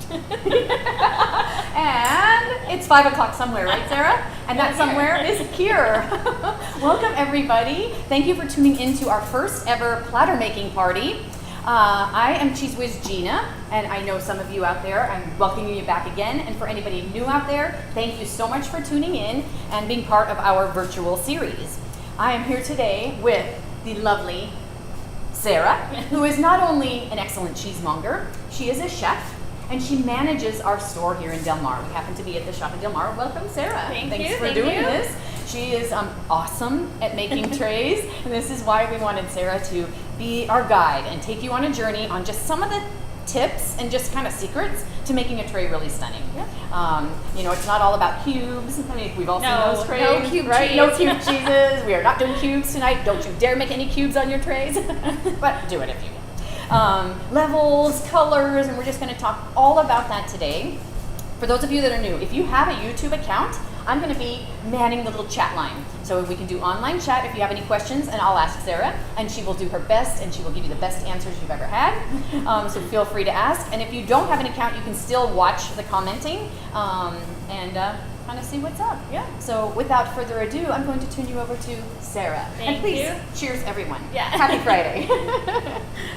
And it's 5 o'clock somewhere, right, Sarah? And that somewhere is here. Welcome, everybody. Thank you for tuning in to our first ever platter making party. I am Cheese Whiz Gina, and I know some of you out there. I'm welcoming you back again. And for anybody new out there, thank you so much for tuning in and being part of our virtual series. I am here today with the lovely Sarah, who is not only an excellent cheesemonger, she is a chef, and she manages our store here in Del Mar. We happen to be at the shop in Del Mar. Welcome, Sarah. Thanks for doing this. She is awesome at making trays, and this is why we wanted Sarah to be our guide and take you on a journey on just some of the tips and just kind of secrets to making a tray really stunning. Yeah. You know, it's not all about cubes. I mean, we've all seen those trays, no cube right? cheese. No cube cheeses. We are not doing cubes tonight. Don't you dare make any cubes on your trays, but do it if you will. Levels, colors, and we're just going to talk all about that today. For those of you that are new, if you have a YouTube account, I'm going to be manning the little chat line. So we can do online chat if you have any questions, and I'll ask Sarah, and she will do her best, and she will give you the best answers you've ever had. So feel free to ask. And if you don't have an account, you can still watch the commenting and kind of see what's up. Yeah. So without further ado, I'm going to turn you over to Sarah. Thank and please, you. Cheers, everyone. Yeah. Happy Friday.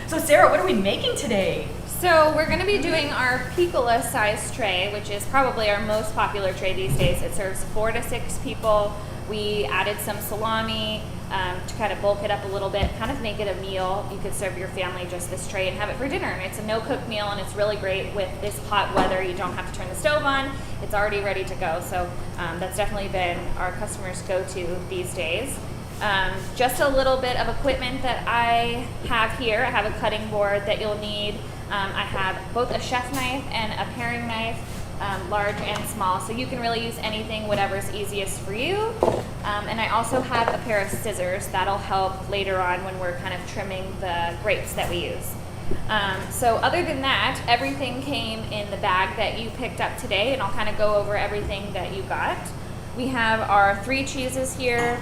So Sarah, what are we making today? So we're going to be doing our piccola size tray, which is probably our most popular tray these days. It serves 4 to 6 people. We added some salami to kind of bulk it up a little bit, kind of make it a meal. You could serve your family just this tray and have it for dinner. And it's a no-cook meal, and it's really great with this hot weather. You don't have to turn the stove on. It's already ready to go. So that's definitely been our customers' go-to these days. Just a little bit of equipment that I have here. I have a cutting board that you'll need. I have both a chef knife and a paring knife, large and small, so you can really use anything, whatever's easiest for you. And I also have a pair of scissors that'll help later on when we're kind of trimming the grapes that we use. So other than that, everything came in the bag that you picked up today, and I'll kind of go over everything that you got. We have our 3 cheeses here.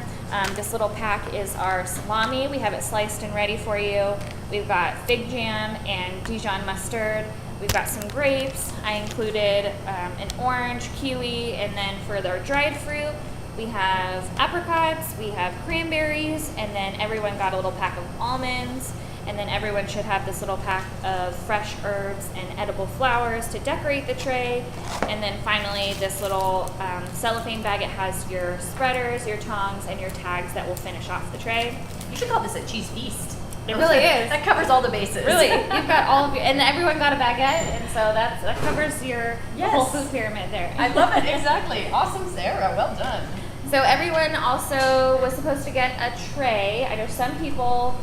This little pack is our salami. We have it sliced and ready for you. We've got fig jam and Dijon mustard. We've got some grapes. I included an orange, kiwi, and then for their dried fruit, we have apricots, we have cranberries, and then everyone got a little pack of almonds. And then everyone should have this little pack of fresh herbs and edible flowers to decorate the tray. And then finally, this little cellophane bag. It has your spreaders, your tongs, and your tags that will finish off the tray. You should call this a cheese feast. It really is. That covers all the bases. Really, you've got all of your, and everyone got a baguette, and so that covers your whole food pyramid there. I love it, exactly. Awesome, Sarah, well done. So everyone also was supposed to get a tray. I know some people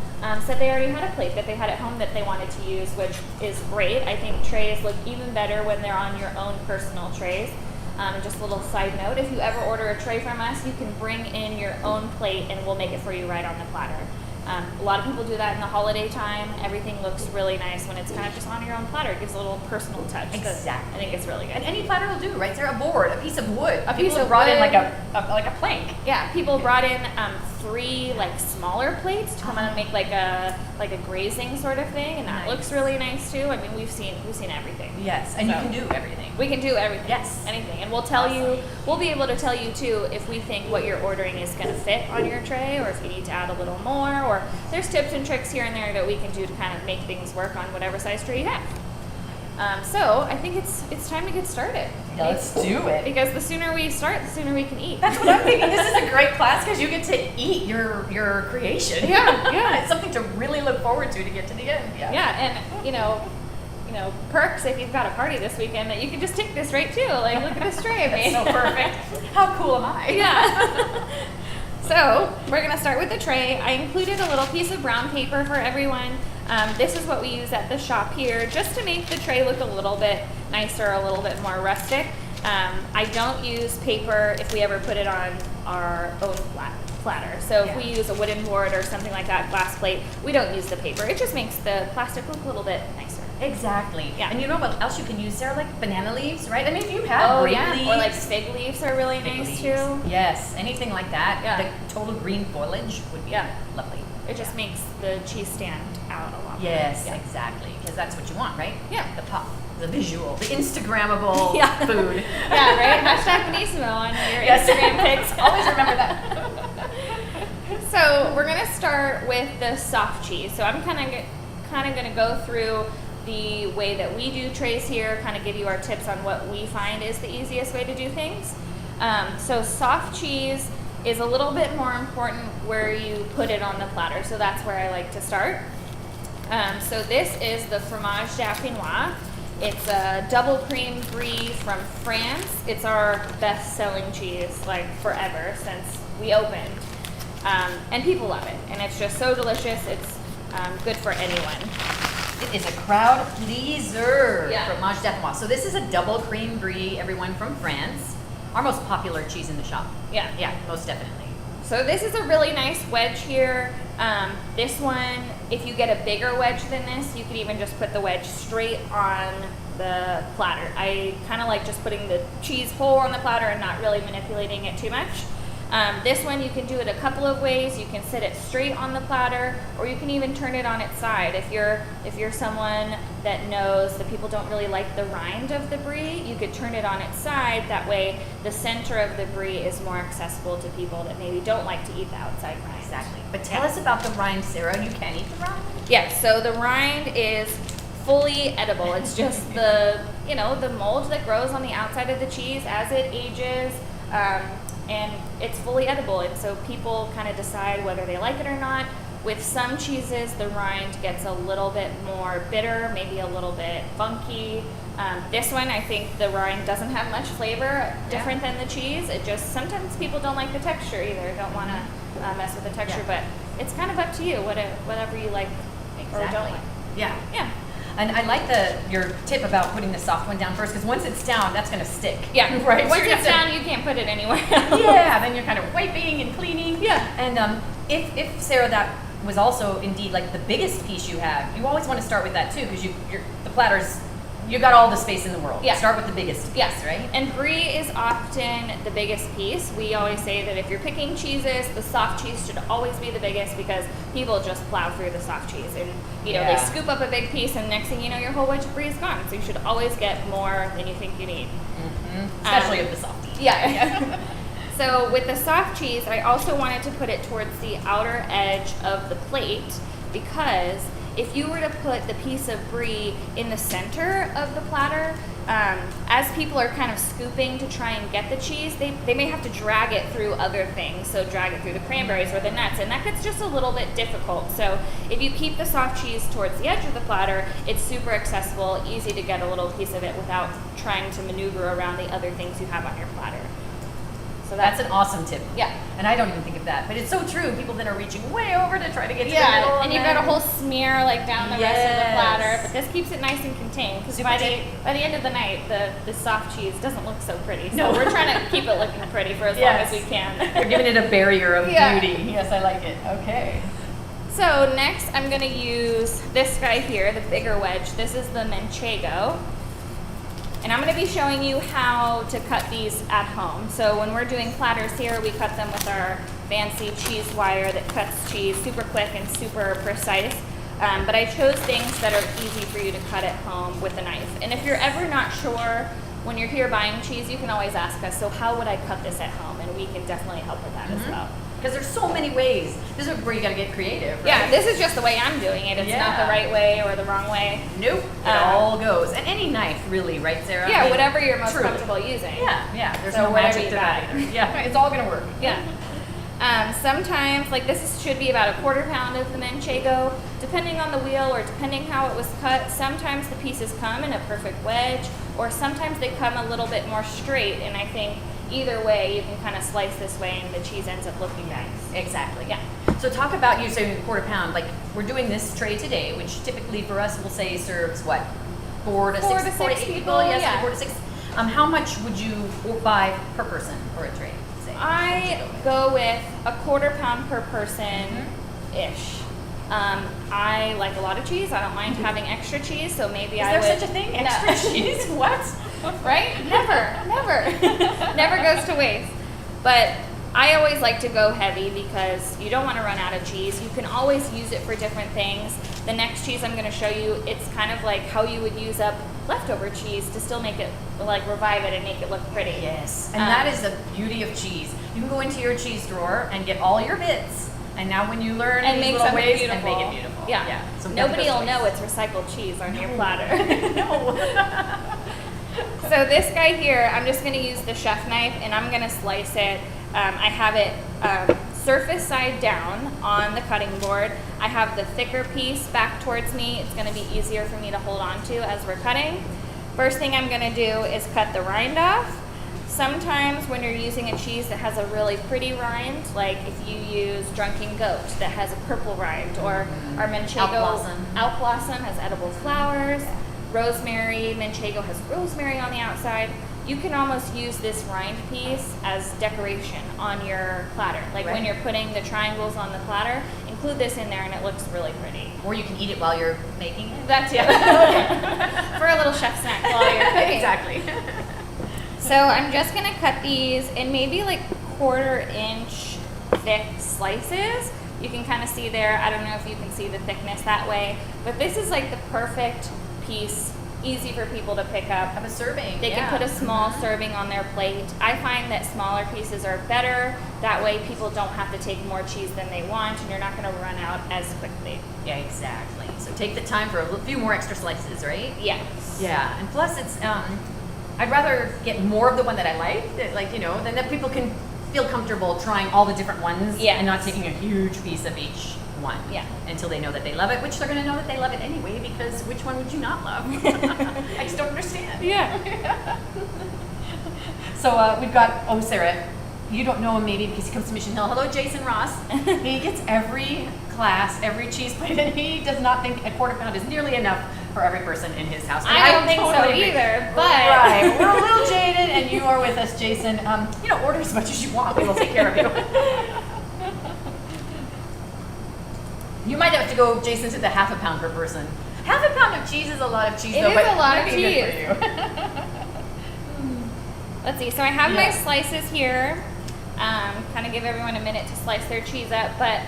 said they already had a plate that they had at home that they wanted to use, which is great. I think trays look even better when they're on your own personal trays. And just a little side note, if you ever order a tray from us, you can bring in your own plate and we'll make it for you right on the platter. A lot of people do that in the holiday time. Everything looks really nice when it's kind of just on your own platter. It gives a little personal touch. Exactly. I think it's really good. And any platter will do, right? Sarah, a board, a piece of wood. People brought in like a plank. Yeah, people brought in 3 like smaller plates to come out and make like a grazing sort of thing, and that looks really nice too. I mean, we've seen everything. Yes, and you can do everything. We can do everything. Yes, anything, and we'll tell you. We'll be able to tell you too if we think what you're ordering is going to fit on your tray, or if you need to add a little more. Or there's tips and tricks here and there that we can do to kind of make things work on whatever size tray you have. So I think it's time to get started. Yeah, let's do it. Because the sooner we start, the sooner we can eat. That's what I'm thinking. This is a great class because you get to eat your creation. Yeah. It's something to really look forward to get to the end. Yeah, and you know, perks if you've got a party this weekend that you can just take this right too. Like, look at this tray I made. So perfect. How cool am I? Yeah. So we're gonna start with the tray. I included a little piece of brown paper for everyone. This is what we use at the shop here, just to make the tray look a little bit nicer, a little bit more rustic. I don't use paper if we ever put it on our own platter. So if we use a wooden board or something like that, glass plate, we don't use the paper. It just makes the plastic look a little bit nicer. Exactly. Yeah. And you know what else you can use, Sarah? Like banana leaves, right? I mean, if you have grape leaves. Or like fig leaves are really nice too. Yes, anything like that. Yeah. The total green foliage would be lovely. It just makes the cheese stand out a lot more. Yes, exactly. Because that's what you want, right? Yeah. The pop. the visual, the Instagrammable Yeah. food. Yeah, right? Hashtag Venissimo on your Yes. Instagram pics. Always remember that. So we're gonna start with the soft cheese. So I'm kind of gonna go through the way that we do trays here, kind of give you our tips on what we find is the easiest way to do things. So soft cheese is a little bit more important where you put it on the platter. So that's where I like to start. So this is the Fromage Dauphinois. It's a double cream brie from France. It's our best-selling cheese, like forever since we opened. And people love it. And it's just so delicious. It's good for anyone. It is a crowd pleaser. Yeah. Fromage Dauphinois. So this is a double cream brie, everyone, from France. Our most popular cheese in the shop. Yeah. Yeah, most definitely. So this is a really nice wedge here. This one, if you get a bigger wedge than this, you could even just put the wedge straight on the platter. I kind of like just putting the cheese whole on the platter and not really manipulating it too much. This one you can do it a couple of ways. You can sit it straight on the platter, or you can even turn it on its side. If you're someone that knows that people don't really like the rind of the brie, you could turn it on its side. That way the center of the brie is more accessible to people that maybe don't like to eat the outside rind. Exactly. But tell us about the rind, Sarah. You can eat the rind? Yeah, so the rind is fully edible. It's just the mold that grows on the outside of the cheese as it ages. And it's fully edible, and so people kind of decide whether they like it or not. With some cheeses, the rind gets a little bit more bitter, maybe a little bit funky. This one, I think the rind doesn't have much flavor, different than the cheese. It just, sometimes people don't like the texture either, don't want to mess with the texture, but it's kind of up to you, whatever you like or don't like. Yeah. Yeah. And I like your tip about putting the soft one down first, because once it's down, that's going to stick. Yeah, Right. Once So you're it's gonna have down, you can't put it anywhere to- else. Yeah, then you're kind of wiping and cleaning. Yeah. And if Sarah, that was also indeed like the biggest piece you have, you always want to start with that too, because the platters, you got all the space in the world. Yeah. Start with the biggest piece, Yes, right? And brie is often the biggest piece. We always say that if you're picking cheeses, the soft cheese should always be the biggest, because people just plow through the soft cheese, and they scoop up a big piece, and next thing you know, your whole wedge of brie is gone. So you should always get more than you think you need. Mm-hmm. Especially of the softie. Yeah. So with the soft cheese, I also wanted to put it towards the outer edge of the plate, because if you were to put the piece of brie in the center of the platter, as people are kind of scooping to try and get the cheese, they may have to drag it through other things. So drag it through the cranberries or the nuts, and that gets just a little bit difficult. So if you keep the soft cheese towards the edge of the platter, it's super accessible, easy to get a little piece of it without trying to maneuver around the other things you have on your platter. So That's an awesome tip. Yeah. And I don't even think of that, but it's so true. People then are reaching way over to try to get to the middle. Yeah, and you've got a whole smear like down the rest of the Yes. platter, but this keeps it nice and contained, because Super by tip. the end of the night, the soft cheese doesn't look so pretty. So No. we're trying to keep it looking pretty for as Yes. long as we can. You're giving it a barrier of Yeah. beauty. Yes, I like it. Okay. So next, I'm going to use this guy here, the bigger wedge. This is the Manchego. And I'm going to be showing you how to cut these at home. So when we're doing platters here, we cut them with our fancy cheese wire that cuts cheese super quick and super precise. But I chose things that are easy for you to cut at home with a knife. And if you're ever not sure, when you're here buying cheese, you can always ask us, so how would I cut this at home? And we can definitely help with that as well. Because there's so many ways. This is where you got to get creative. Right? Yeah, this is just the way I'm doing it. It's not Yeah. the right way or the wrong way. Nope. It all goes. And any knife, really, right, Sarah? Yeah, I mean, whatever you're most truly. comfortable using. Yeah. There's So no whatever magic you to that got. either. Yeah, it's all gonna work. Yeah. Sometimes, like this should be about a 1/4 pound of the Manchego. Depending on the wheel or depending how it was cut, sometimes the pieces come in a perfect wedge, or sometimes they come a little bit more straight. And I think either way, you can kind of slice this way and the cheese ends up looking nice. Exactly. Yeah. So talk about you saying 1/4 pound. Like we're doing this tray today, which typically for us we'll say serves what, 4 to 6 people, Yes, yeah. 4 to 6. How much would you buy per person for a tray? Say? I go with a 1/4 pound per person ish. I like a lot of cheese. I don't mind having extra cheese, so maybe Is I there would. such a thing? No. Extra cheese? What? Right? Never goes to waste. But I always like to go heavy because you don't want to run out of cheese. You can always use it for different things. The next cheese I'm going to show you, it's kind of like how you would use up leftover cheese to still make it, like revive it and make it look pretty. Yes, and that is the beauty of cheese. You can go into your cheese drawer and get all your bits, and now when you learn And these make little something ways, beautiful. and make it beautiful. Yeah. So we got the nobody best will ways. know it's recycled cheese on your platter. No. So this guy here, I'm just going to use the chef knife and I'm going to slice it. I have it surface side down on the cutting board. I have the thicker piece back towards me. It's going to be easier for me to hold on to as we're cutting. First thing I'm going to do is cut the rind off. Sometimes when you're using a cheese that has a really pretty rind, like if you use Drunken Goat that has a purple rind, or our Manchego Alp Blossom has edible flowers, rosemary, Manchego has rosemary on the outside, you can almost use this rind piece as decoration on your platter. Like when you're putting the triangles on the platter, include this in there and it looks really pretty. Or you can eat it while you're making it. That's it. For a little chef snack while you're cooking. Exactly. So I'm just gonna cut these in maybe like 1/4 inch thick slices. You can kind of see there, I don't know if you can see the thickness that way, but this is like the perfect piece, easy for people to pick up. Have a serving. They can put a small serving on their plate. I find that smaller pieces are better. That way people don't have to take more cheese than they want and you're not gonna run out as quickly. Yeah, exactly. So take the time for a few more extra slices, right? Yes. Yeah, and plus it's, I'd rather get more of the one that I like, you know, than that people can feel comfortable trying all the different ones and not taking a huge piece of each one until they know that they love it, which they're going to know that they love it anyway, because which one would you not love? I just don't understand. Yeah. So we've got, Sarah, you don't know him maybe because he comes to Mission Hill. Hello, Jason Ross. He gets every class, every cheese plate, and he does not think a 1/4 pound is nearly enough for every person in his house. I don't think so agree. either, but... Right, we're a little jaded, and you are with us, Jason. You know, order as much as you want. We will take care of you. You might have to go, Jason, to the 1/2 pound per person. 1/2 pound of cheese is a lot of cheese, though. It is but a lot of might be good cheese. for you. Let's see, so I have my slices here. Kind of give everyone a minute to slice their cheese up, but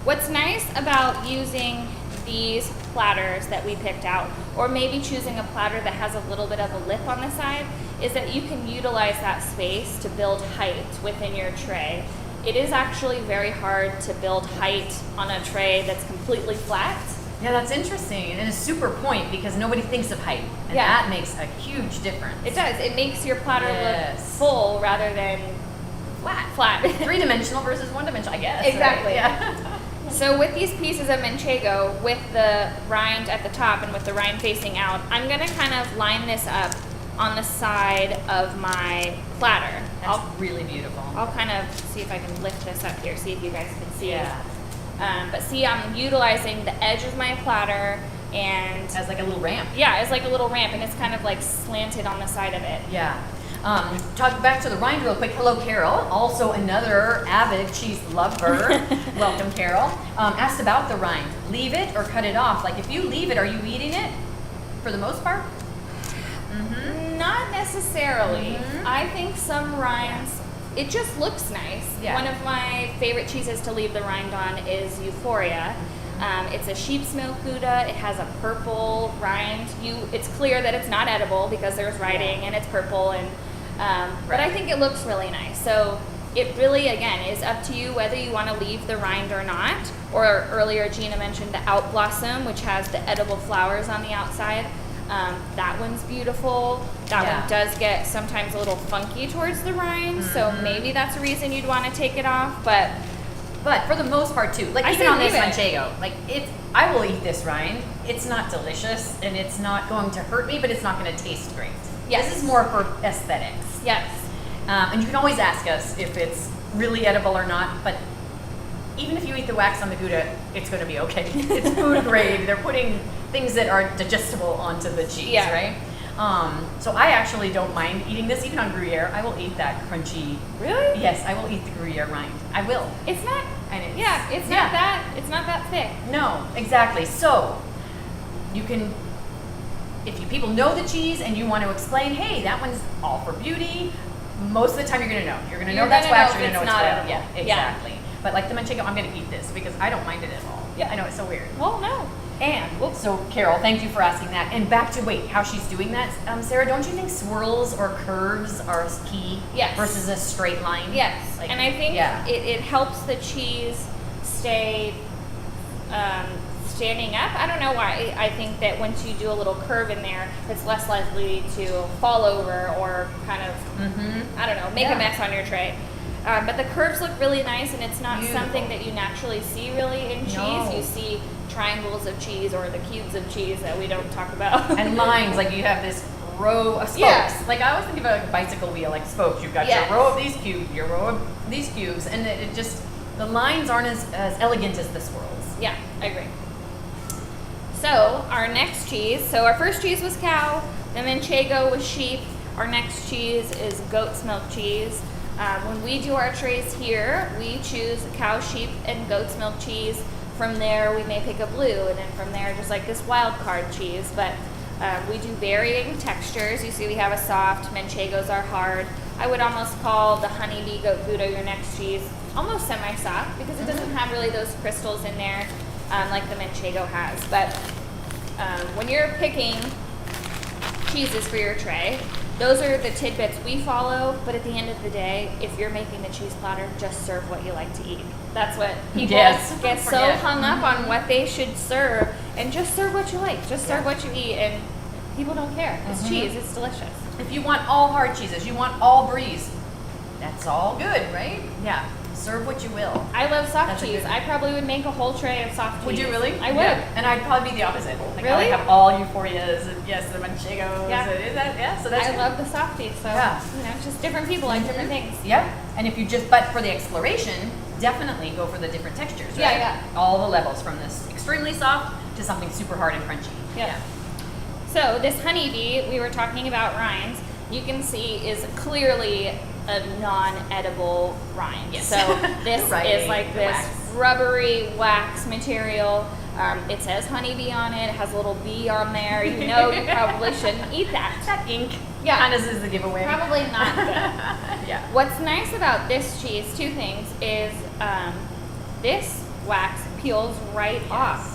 what's nice about using these platters that we picked out, or maybe choosing a platter that has a little bit of a lip on the side, is that you can utilize that space to build height within your tray. It is actually very hard to build height on a tray that's completely flat. Yeah, that's interesting, and a super point because nobody thinks of height, and that makes a huge difference. It does. It makes your platter look full rather than flat. 3-dimensional versus 1-dimensional, I guess. Exactly. Right? Yeah. So with these pieces of Manchego, with the rind at the top and with the rind facing out, I'm going to kind of line this up on the side of my platter. That's really beautiful. I'll kind of see if I can lift this up here, see if you guys can see. Yeah. But see, I'm utilizing the edge of my platter and... As like a little ramp. Yeah, it's like a little ramp, and it's kind of like slanted on the side of it. Yeah. Talk back to the rind real quick. Hello, Carol, also another avid cheese lover. Welcome, Carol. Asked about the rind. Leave it or cut it off? Like if you leave it, are you eating it for the most part? Not necessarily. I think some rinds, it just looks nice. Yeah. One of my favorite cheeses to leave the rind on is Euphoria. It's a sheep's milk Gouda. It has a purple rind. It's clear that it's not edible because there's writing and it's purple, and but I think it looks really nice. So it really, again, is up to you whether you want to leave the rind or not. Or earlier Gina mentioned the Alp Blossom, which has the edible flowers on the outside. That one's beautiful. That one does get sometimes a little funky towards the rind, so maybe that's a reason you'd want to take it off. But for the most part too, like even on this Manchego, like I will eat this rind. It's not delicious and it's not going to hurt me, but it's not going to taste great. Yes. This is more for aesthetics. Yes. And you can always ask us if it's really edible or not, but even if you eat the wax on the Gouda, it's going to be okay. It's food grade. They're putting things that are digestible onto the cheese, right? So I actually don't mind eating this, even on Gruyere. I will eat that crunchy. Really? Yes, I will eat the Gruyere rind. I will. It's not. And it's not that. It's not that thick. No, exactly. So you can, if people know the cheese and you want to explain, hey, that one's all for beauty. Most of the time, you're gonna know. You're gonna know that's wax. You're gonna know it's not edible. Yeah, exactly. But like the Manchego, I'm gonna eat this because I don't mind it at all. Yeah, I know, it's so weird. Well, no. And, so Carol, thank you for asking that. And back to, how she's doing that. Sarah, don't you think swirls or curves are key? Yes. Versus a straight line? Yes. And I think it helps the cheese stay standing up. I don't know why. I think that once you do a little curve in there, it's less likely to fall over or kind of, I don't know, make a mess on your tray. But the curves look really nice, and it's not something that you naturally see really in cheese. No. You see triangles of cheese or the cubes of cheese that we don't talk about. And lines, like you have this row of spokes. Yeah. Like I always think of a bicycle wheel, like spokes. You've got your row of these cubes, your row of these cubes, and it just, the lines aren't as elegant as the swirls. Yeah, I agree. So our next cheese, so our first cheese was cow, the Manchego was sheep. Our next cheese is goat's milk cheese. When we do our trays here, we choose cow, sheep, and goat's milk cheese. From there, we may pick a blue, and then from there, just like this wild card cheese. But we do varying textures. You see we have a soft, Manchegos are hard. I would almost call the honeybee goat Gouda, your next cheese, almost semi-soft because it doesn't have really those crystals in there like the Manchego has. But when you're picking cheeses for your tray, those are the tidbits we follow, but at the end of the day, if you're making the cheese platter, just serve what you like to eat. That's what people get so hung up on what they should serve, and just serve what you like. Just serve what you eat, and people don't care. It's cheese. It's delicious. If you want all hard cheeses, you want all bries, that's all good, right? Yeah. Serve what you will. I love soft cheese. I probably would make a whole tray of soft cheese. Would you really? I would. Yeah. And I'd probably be the opposite. Like really? I would have all euphorias and the Manchegos. Yeah. So that's I love the softies. So just different people like different things. Yep. And if you but for the exploration, definitely go for the different textures, right? Yeah. All the levels from this extremely soft to something super hard and crunchy. Yeah. So this honeybee, we were talking about rinds, you can see is clearly a non-edible rind. Yes. So this is like this rubbery wax material. It says honeybee on it. It has a little bee on there. You know you probably shouldn't eat that. That ink kind of is the giveaway. Probably not good. Yeah. What's nice about this cheese, two things, is this wax peels right off.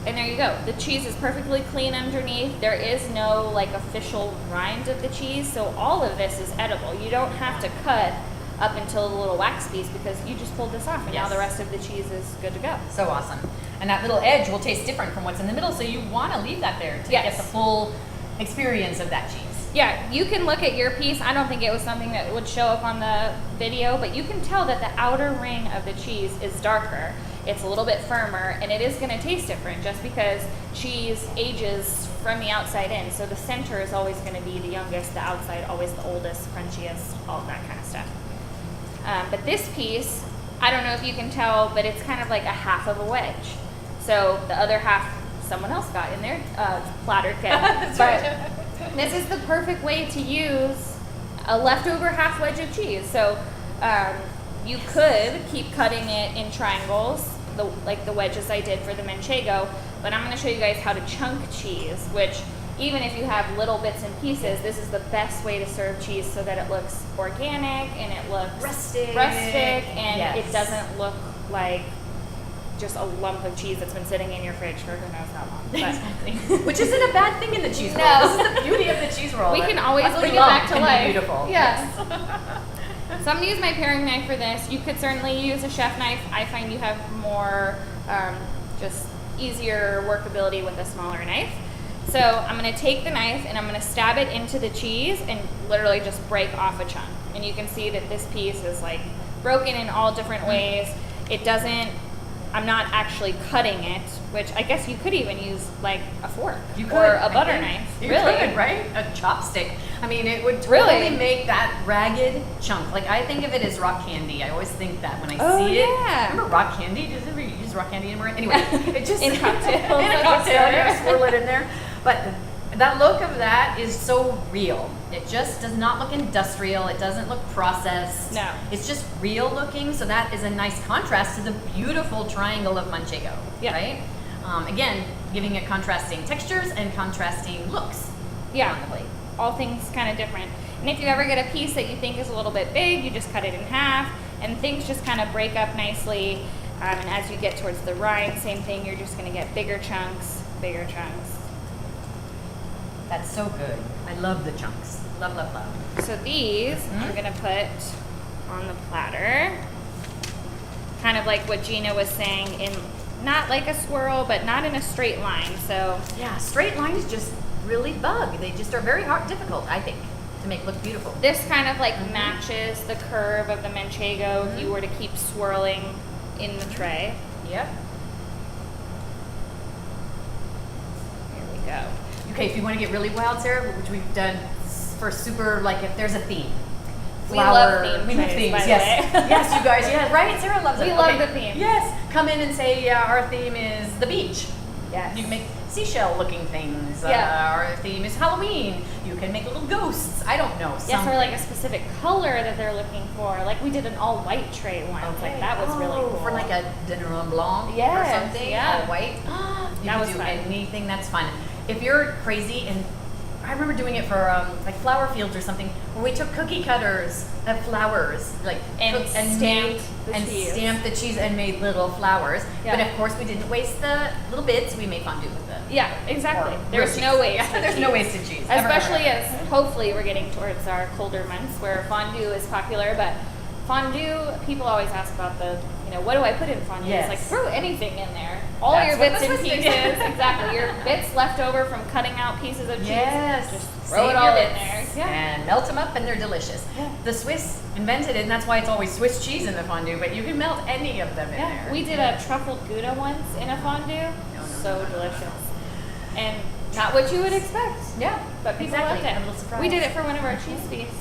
And there you go. The cheese is perfectly clean underneath. There is no like official rind of the cheese, so all of this is edible. You don't have to cut up until the little wax piece because you just pulled this off, and now the rest of the cheese is good to go. So awesome. And that little edge will taste different from what's in the middle, so you want to leave that there to get the full experience of that cheese. Yeah, you can look at your piece. I don't think it was something that would show up on the video, but you can tell that the outer ring of the cheese is darker. It's a little bit firmer, and it is going to taste different just because cheese ages from the outside in. So the center is always going to be the youngest, the outside always the oldest, crunchiest, all of that kind of stuff. But this piece, I don't know if you can tell, but it's kind of like a half of a wedge. So the other half someone else got in their platter kit. But this is the perfect way to use a leftover half wedge of cheese. So you could keep cutting it in triangles, like the wedges I did for the Manchego, but I'm going to show you guys how to chunk cheese, which even if you have little bits and pieces, this is the best way to serve cheese so that it looks organic and it looks rustic and it doesn't look like just a lump of cheese that's been sitting in your fridge for who knows how long. Exactly. Which isn't a bad thing in the cheese roll. No. This is the beauty of the cheese roll. We can always bring it back to life. Beautiful. Yes. So I'm going to use my paring knife for this. You could certainly use a chef knife. I find you have more, just easier workability with a smaller knife. So I'm going to take the knife and I'm going to stab it into the cheese and literally just break off a chunk. And you can see that this piece is like broken in all different ways. It doesn't, I'm not actually cutting it, which I guess you could even use like a fork or a butter knife. You could, right? A chopstick. I mean, it would totally make that ragged chunk. Like I think of it as rock candy. I always think that when I see it. Remember rock candy? Does anybody use rock candy anymore? Anyway, it just in cocktails. In a cocktail, you swirl it in there. But that look of that is so real. It just does not look industrial. It doesn't look processed. No. It's just real looking. So that is a nice contrast to the beautiful triangle of Manchego, right? Again, giving it contrasting textures and contrasting looks on the plate. All things kind of different. And if you ever get a piece that you think is a little bit big, you just cut it in half and things just kind of break up nicely. And as you get towards the rind, same thing, you're just gonna get bigger chunks, bigger chunks. That's so good. I love the chunks. Love, love, love. So these I'm gonna put on the platter. Kind of like what Gina was saying, in not like a swirl, but not in a straight line. So yeah, straight lines just really bug. They just are very hard, difficult, I think, to make look beautiful. This kind of like matches the curve of the Manchego if you were to keep swirling in the tray. Yep. Here we go. Okay, if you want to get really wild, Sarah, which we've done for super, like if there's a theme. We love themes, we love themes, by the yes. way. Yes, you guys, yeah, right? Sarah loves it. We love the theme. Yes, come in and say, our theme is the beach. Yes. You can make seashell looking things. Yeah. Our theme is Halloween. You can make little ghosts. I don't know. Yes, or like a specific color that they're looking for. Like we did an all white tray once. Okay. Like that was really cool. For like a dinner en blanc Yes, or something. yeah. All white. You That can was do fun. anything that's fun. If you're crazy, and I remember doing it for like flower fields or something, where we took cookie cutters of flowers, like And stamped the and cheese. stamped the cheese and made little flowers. Yeah. But of course, we didn't waste the little bits. We made fondue with them. Yeah, exactly. Or There's real no cheese. waste. There's no wasted cheese. Ever, Especially ever. as hopefully we're getting towards our colder months where fondue is popular, but fondue, people always ask about the, what do I put in fondue? Yes. It's like, throw anything in there. All That's your what bits the and Swiss pieces, do. exactly. Your bits left over from cutting out pieces of cheese. Yes. Just throw Save it all your in bits there. Yeah. And melt them up, and they're delicious. Yeah. The Swiss invented it, and that's why it's always Swiss cheese in the fondue. But you can melt any of them in there. We did a truffled Gouda once in a fondue. So delicious. And not what you would expect. Yeah, But people exactly. loved it. A little surprise. We did it for one of our cheese feasts.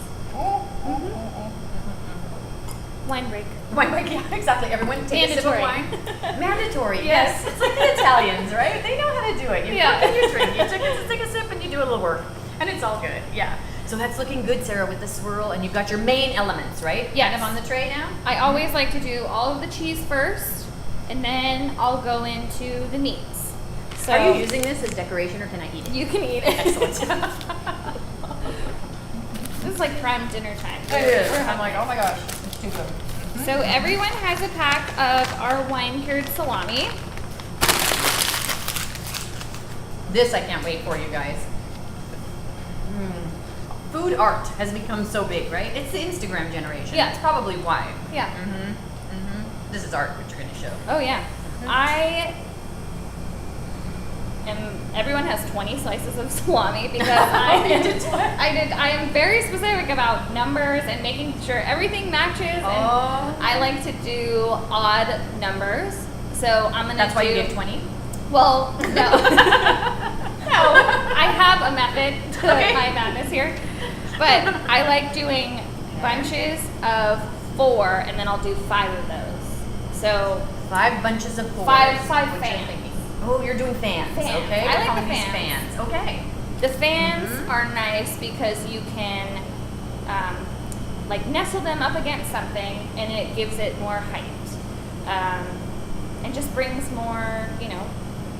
Wine break. Wine break, yeah, exactly. Everyone take a sip of Mandatory. wine. Mandatory, Yes. yes. It's like the Italians, right? They know how to do it. You Yeah. put in your drink, you take a sip, and you do a little work. And it's all good, yeah. So that's looking good, Sarah, with the swirl. And you've got your main elements, right? Yes. Kind of on the tray now? I always like to do all of the cheese first, and then I'll go into the meats. So Are you using this as decoration, or can I eat it? You can eat it. Excellent. This is like prime dinner time. It is. I'm like, oh my gosh, it's too good. So everyone has a pack of our wine-cured salami. This I can't wait for, you guys. Food art has become so big, right? It's the Instagram generation. Yeah. That's probably why. Yeah. This is art, which you're going to show. Oh yeah. Everyone has 20 slices of salami because I am very specific about numbers and making sure everything matches. And I like to do odd numbers. So I'm gonna That's why you gave 20? Well, no. No, I have a method to my madness here. But I like doing bunches of 4, and then I'll do 5 of those. So 5 bunches of 4. five Which I'm fans. thinking. Oh, you're doing fans. Fans. Okay. I We're like calling the these fans. Okay. The fans are nice because you can like nestle them up against something, and it gives it more height, and just brings more,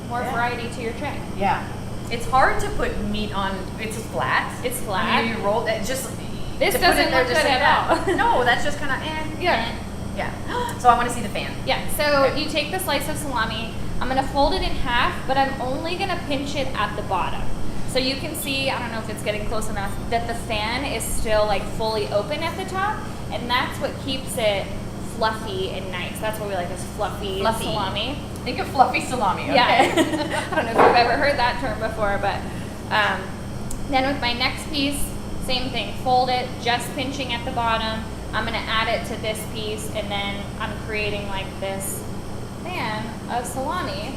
more variety to your tray. Yeah. It's hard to put meat on. It's flat. It's flat. I mean, you roll it. Just This to put it doesn't there look just good like at that. all. No, that's just kind of Yeah. Yeah. So I want to see the fan. Yeah, so you take the slice of salami, I'm gonna fold it in half, but I'm only gonna pinch it at the bottom. So you can see, I don't know if it's getting close enough, that the fan is still like fully open at the top, and that's what keeps it fluffy and nice. That's what we like, is fluffy salami. Think of fluffy salami, okay? Yeah. I don't know if you've ever heard that term before, but then with my next piece, same thing, fold it, just pinching at the bottom. I'm gonna add it to this piece, and then I'm creating like this fan of salami.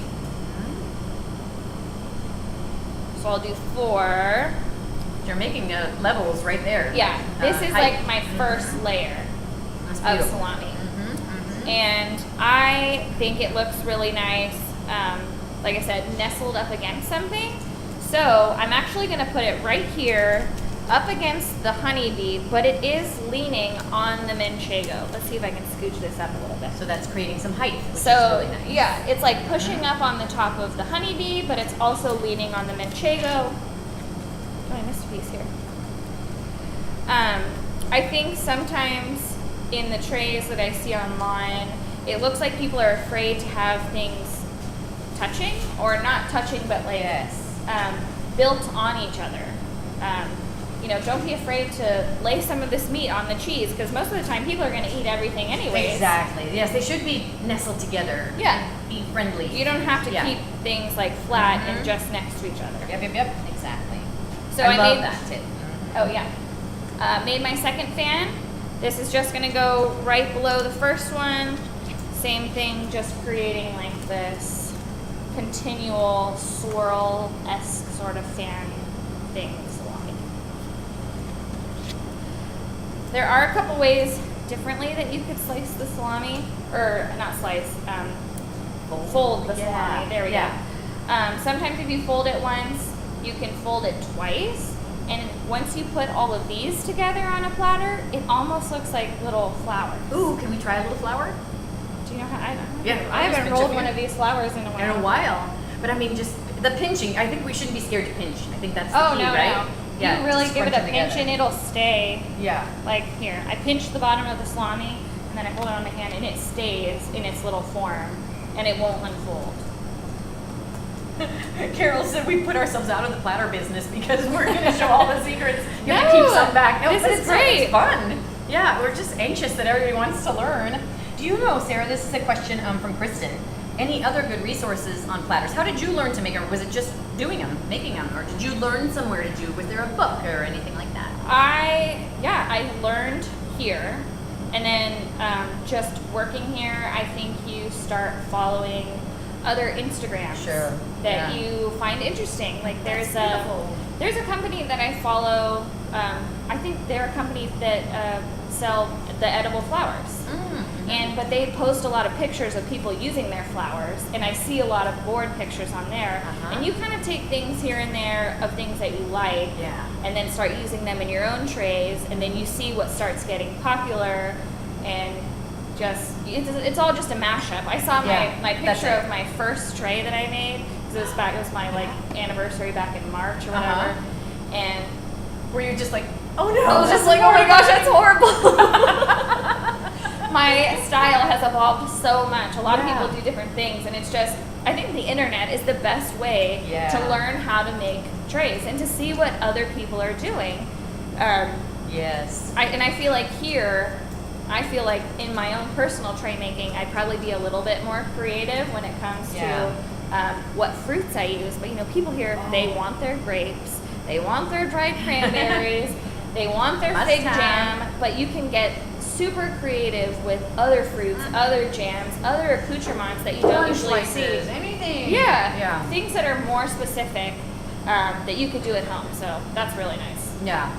So I'll do 4. You're making levels right there. Yeah, this is height. like my first layer That's of beautiful. salami. And I think it looks really nice, like I said, nestled up against something. So I'm actually gonna put it right here, up against the honeybee, but it is leaning on the Manchego. Let's see if I can scooch this up a little bit. So that's creating some height, which So is really nice. yeah, it's like pushing up on the top of the honeybee, but it's also leaning on the Manchego. Oh, I missed a piece here. I think sometimes in the trays that I see online, it looks like people are afraid to have things touching, or not touching, but like built on each other. You know, don't be afraid to lay some of this meat on the cheese, because most of the time people are going to eat everything anyways. Exactly. Yes, they should be nestled together. Yeah. Be friendly. You don't have to keep things like flat and just next to each other. Yep. Exactly. So I love made that tip. Oh yeah. Made my second fan. This is just going to go right below the first one. Same thing, just creating like this continual swirl-esque sort of fan thing. There are a couple ways differently that you could slice the salami, or not slice, fold the salami. There we go. Sometimes if you fold it once, you can fold it twice. And once you put all of these together on a platter, it almost looks like little flowers. Ooh, can we try a little flower? Do you know how? I haven't rolled one of these flowers in a while. But I mean, just the pinching. I think we shouldn't be scared to pinch. I think that's the key, no, right? No. Yeah, you really give it a scrunch pinch and it'll stay. Yeah. Like here, I pinch the bottom of the salami and then I hold it on my hand and it stays in its little form and it won't unfold. Carol said we put ourselves out of the platter business because we're going to show all the secrets. You're going to keep some back. No, this but is it's great. It's fun. Yeah, we're just anxious that everybody wants to learn. Do you know, Sarah, this is a question from Kristen. Any other good resources on platters? How did you learn to make them? Was it just doing them, making them? Or did you learn somewhere to do? Was there a book or anything like that? I learned here. And then just working here, I think you start following other Instagrams that you find interesting. Like there's a company that I follow. I think they're a company that sell the edible flowers. But they post a lot of pictures of people using their flowers, and I see a lot of board pictures on there. And you kind of take things here and there of things that you like, and then start using them in your own trays, and then you see what starts getting popular, and just it's all just a mashup. I saw my picture of my first tray that I made, because it was my like anniversary back in March or whatever, and were you just like, oh no? I was just like, oh my gosh, that's horrible. My style has evolved so much. A lot of people do different things, and it's just, I think the internet is the best way to learn how to make trays and to see what other people are doing. I feel like here, in my own personal tray making, I'd probably be a little bit more creative when it comes to what fruits I use. But people here, they want their grapes, they want their dried cranberries, they want their fig jam, but you can get super creative with other fruits, other jams, other accoutrements that you don't usually see. Anything. Yeah. Things that are more specific that you could do at home. So that's really nice. Yeah.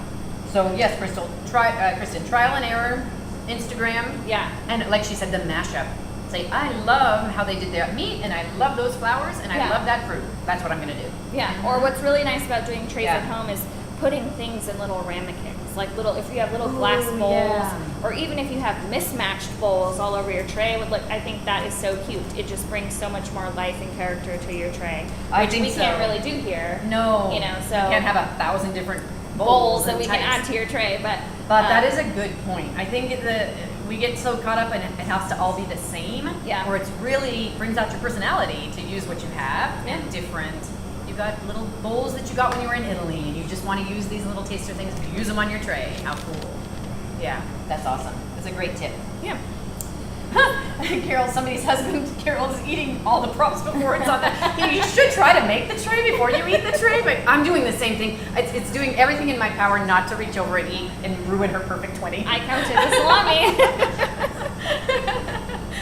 So yes, Kristen, trial and error, Instagram. Yeah. And like she said, the mashup. Say, I love how they did their meat, and I love those flowers, and I love that fruit. That's what I'm going to do. Yeah. Or what's really nice about doing trays at home is putting things in little ramekins. Like if you have little glass bowls, or even if you have mismatched bowls all over your tray, I think that is so cute. It just brings so much more life and character to your tray, which we can't really do here. No, so you can't have 1,000 different bowls that we can add to your tray. But that is a good point. I think we get so caught up in it has to all be the same. Yeah. Or it's really brings out your personality to use what you have and different. You got little bowls that you got when you were in Italy, and you just want to use these little taster things. Use them on your tray. How cool! Yeah, that's awesome. That's a great tip. Yeah. Carol, somebody's husband, Carol's eating all the props before it's on that. You should try to make the tray before you eat the tray, but I'm doing the same thing. It's doing everything in my power not to reach over and eat and ruin her perfect 20. I counted the salami.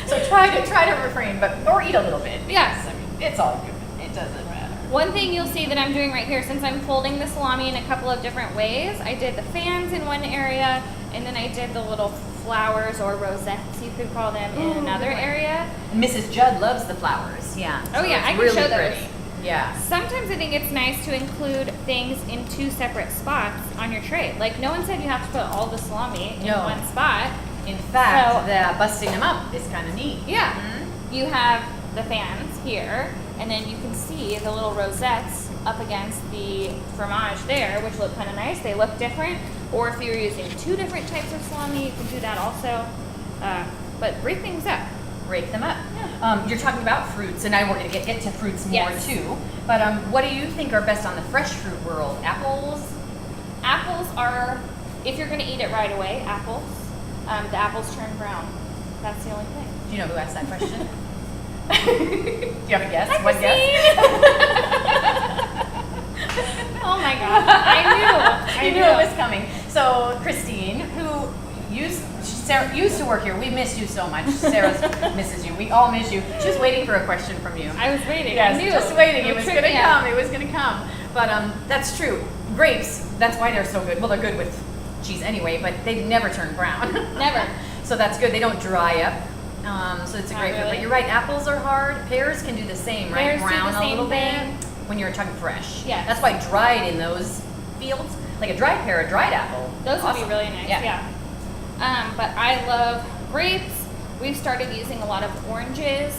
So try to refrain, or eat a little bit. Yes. I mean, it's all good. It doesn't matter. One thing you'll see that I'm doing right here, since I'm folding the salami in a couple of different ways, I did the fans in one area, and then I did the little flowers or rosettes, you could call them, in another area. Mrs. Judd loves the flowers. Yeah. Oh so yeah, I can really show pretty. those. Yeah. Sometimes I think it's nice to include things in two separate spots on your tray. Like no one said you have to put all the salami in one spot. In fact, the busting them up is kind of neat. Yeah. You have the fans here, and then you can see the little rosettes up against the fromage there, which look kind of nice. They look different. Or if you're using two different types of salami, you can do that also. But break things up. break them up. Yeah. You're talking about fruits, and now we're going to get to fruits more too. But what do you think are best on the fresh fruit world? Apples? Apples are, if you're going to eat it right away, apples. The apples turn brown. That's the only thing. Do you know who asked that question? Do you have a guess? Hi, One guess? Oh my god, I knew it was coming. So Christine, who Sarah used to work here, we missed you so much. Sarah misses you. We all miss you. She was waiting for a question from you. I was waiting. Yes, I knew. just waiting. It was trick going to me come. out. It was going to come. But that's true. Grapes, that's why they're so good. Well, they're good with cheese anyway, but they never turn brown. Never. So that's good. They don't dry up. So it's a Not great fruit. really. But you're right, apples are hard. Pears can do the same, right? Pears do Brown the a same little thing. bit when you're talking fresh. Yes. That's why dried in those fields, like a dried pear, a dried apple. Those would be awesome. really nice. Yeah. Yeah. But I love grapes. We've started using a lot of oranges.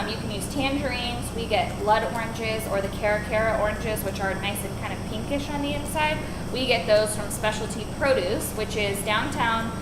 You can use tangerines. We get blood oranges or the cara oranges, which are nice and kind of pinkish on the inside. We get those from Specialty Produce, which is downtown.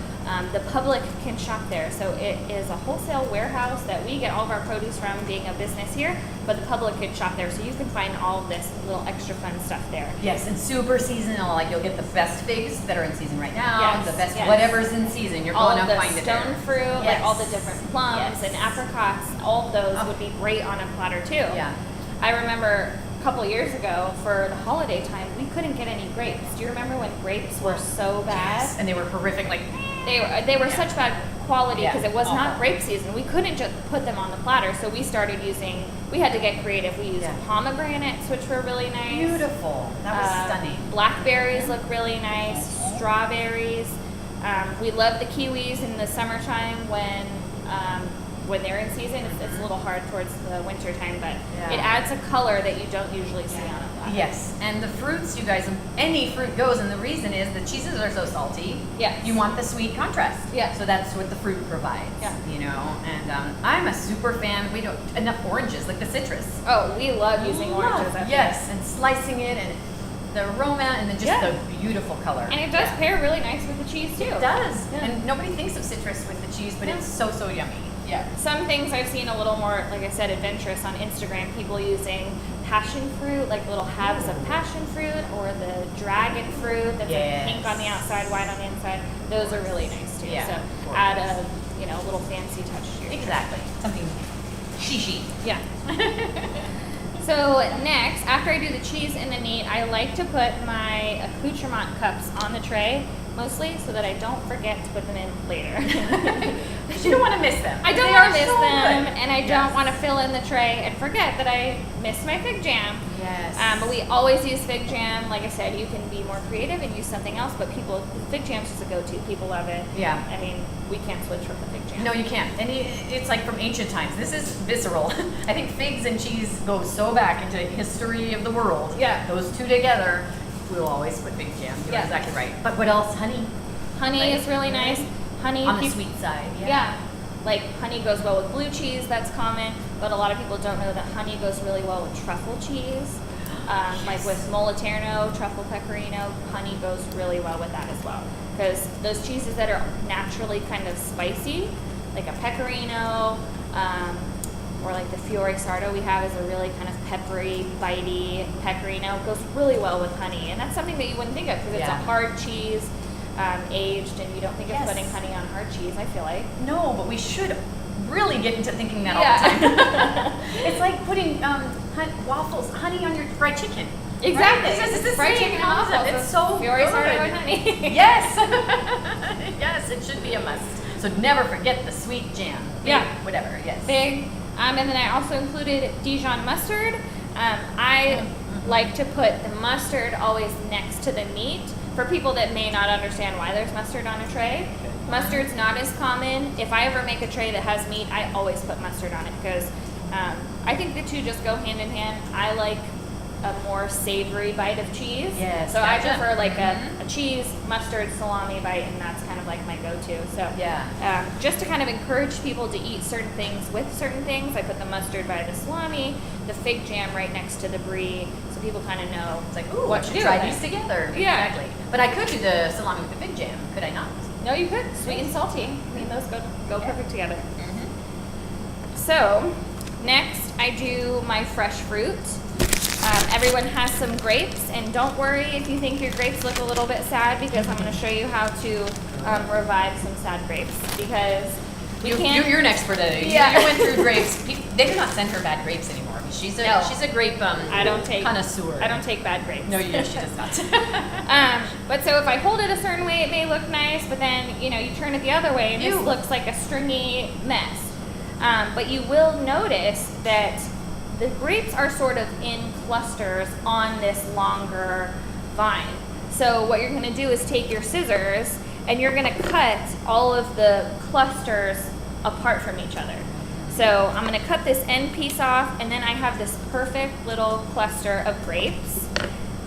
The public can shop there. So it is a wholesale warehouse that we get all of our produce from, being a business here, but the public can shop there. So you can find all this little extra fun stuff there. Yes, and super seasonal. Like you'll get the best figs that are in season right now. Yes, The best yes. whatever's in season. You're All going of to the find it stone there. fruit, like all the different plums Yes. and apricots, all of those Oh. would be great on a platter too. Yeah. I remember a couple years ago for the holiday time, we couldn't get any grapes. Do you remember when grapes were so bad? Yes, and they were horrific. Like They were such bad quality because it was awful. not grape season. We couldn't just put them on the platter, so we started using. We had to get creative. We used pomegranates, which were really nice. beautiful. That was stunning. Blackberries look really nice. Strawberries. We love the kiwis in the summertime when they're in season. It's a little hard towards the winter time, but it adds a color that you don't usually see on a platter. Yes, and the fruits, you guys, any fruit goes, and the reason is the cheeses are so salty. Yes. You want the sweet contrast. Yeah. So that's what the fruit provides. Yeah. You know, and I'm a super fan. We don't enough oranges, like the citrus. Oh, we love using oranges. I think. Yes, and slicing it and the aroma and then just the beautiful color. And it does pair really nice with the cheese too. It does. Yeah. And nobody thinks of citrus with the cheese, but it's so yummy. Yeah. Some things I've seen a little more, like I said, adventurous on Instagram. People using passion fruit, like little halves of passion fruit, or the dragon fruit that's like pink on the outside, white on the inside. Those are really nice too. Yeah. So add a little fancy touch to your Exactly. Something shishi. Yeah. So next, after I do the cheese and the meat, I like to put my accoutrement cups on the tray, mostly so that I don't forget to put them in later. You don't want to miss them. I don't They want are to miss so them, good. and I don't want to fill in the tray and forget that I missed my fig jam. Yes. But we always use fig jam. Like I said, you can be more creative and use something else, but fig jam's just a go-to. People love it. Yeah. I mean, we can't switch from the fig jam. No, you can't. And it's like from ancient times. This is visceral. I think figs and cheese go so back into history of the world. Yeah. Those two together, we'll always put fig jam. You're Yeah. exactly right. But what else? Honey. Honey Right. is really nice. Honey On the sweet side. Yeah. Like honey goes well with blue cheese, that's common, but a lot of people don't know that honey goes really well with truffle cheese. Like with Moliterno, truffle pecorino, honey goes really well with that as well. Because those cheeses that are naturally kind of spicy, like a pecorino, or like the Fiore Sardo we have is a really kind of peppery, bitey pecorino, goes really well with honey. And that's something that you wouldn't think of because it's a hard cheese. Aged, and you don't think of putting honey on hard cheese, I feel like. No, but we should really get into thinking that all the time. It's like putting waffles, honey on your fried chicken. Exactly. Right? It's the fried same chicken concept. waffles. It's so Fiore good. Sardo and honey. Yes. Yes, it should be a must. So never forget the sweet jam. Yeah. Whatever, yes. Big. And then I also included Dijon mustard. I like to put the mustard always next to the meat. For people that may not understand why there's mustard on a tray, mustard's not as common. If I ever make a tray that has meat, I always put mustard on it because I think the two just go hand in hand. I like a more savory bite of cheese. Yes, so I gotcha. prefer like a cheese, mustard, salami bite, and that's kind of like my go-to. So just to kind of encourage people to eat certain things with certain things, I put the mustard by the salami, the fig jam right next to the brie, so people kind of know It's like, ooh, what I to should do try with these it. together. Yeah. Exactly. But I could do the salami with the fig jam, could I not? No, you could. Sweet and salty. I mean, those go perfect together. So next I do my fresh fruit. Everyone has some grapes, and don't worry if you think your grapes look a little bit sad, because I'm going to show you how to revive some sad grapes, because you're an expert at it. Yeah. You went through grapes. They do not send her bad grapes anymore. She's a grape connoisseur. I don't take bad grapes. No, she does not. But so if I hold it a certain way, it may look nice, but then you turn it the other way, and this looks like a stringy mess. But you will notice that the grapes are sort of in clusters on this longer vine. So what you're going to do is take your scissors and you're going to cut all of the clusters apart from each other. So I'm going to cut this end piece off, and then I have this perfect little cluster of grapes.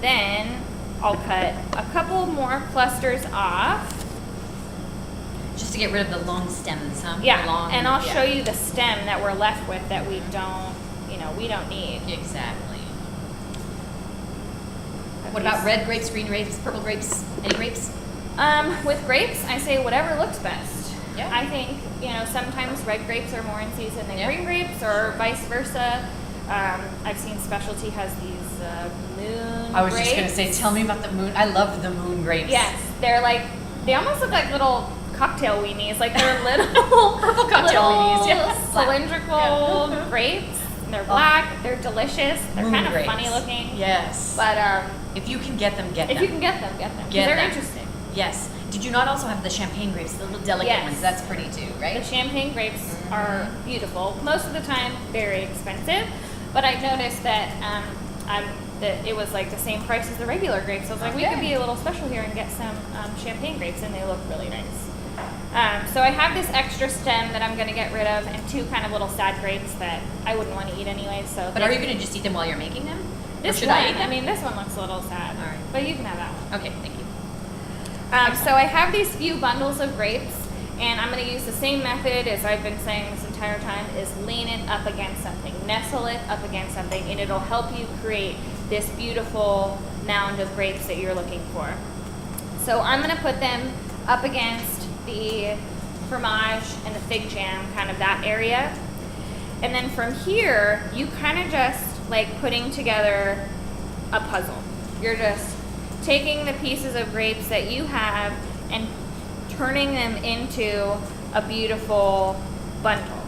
Then I'll cut a couple more clusters off. Just to get rid of the long stems, huh? Yeah, and I'll show you the stem that we're left with that we don't need. Exactly. What about red grapes, green grapes, purple grapes, any grapes? With grapes, I say whatever looks best. Yeah. I think, sometimes red grapes are more in season than green grapes, or vice versa. I've seen Specialty has these moon grapes. I was just going to say, tell me about the moon. I love the moon grapes. Yes, they almost look like little cocktail weenies. Like they're little purple cocktail weenies, cylindrical grapes. They're black. They're delicious. They're moon kind of grapes. funny looking. Yes. But if you can get them, get them. If you can get them, get them. They're interesting. Yes. Did you not also have the champagne grapes, the little delicate ones? That's pretty too, right? The champagne grapes are beautiful. Most of the time, very expensive. But I noticed that that it was like the same price as the regular grapes. So I was like, we could be a little special here and get some champagne grapes, and they look really nice. So I have this extra stem that I'm going to get rid of, and two kind of little sad grapes that I wouldn't want to eat anyway. But are you going to just eat them while you're making them? This should one, I eat them? I mean, this one looks a little sad. All right. But you can have that one. Okay, thank you. So I have these few bundles of grapes, and I'm going to use the same method as I've been saying this entire time, is lean it up against something, nestle it up against something, and it'll help you create this beautiful mound of grapes that you're looking for. So I'm going to put them up against the fromage and the fig jam, kind of that area. And then from here, you kind of just like putting together a puzzle. You're just taking the pieces of grapes that you have and turning them into a beautiful bundle.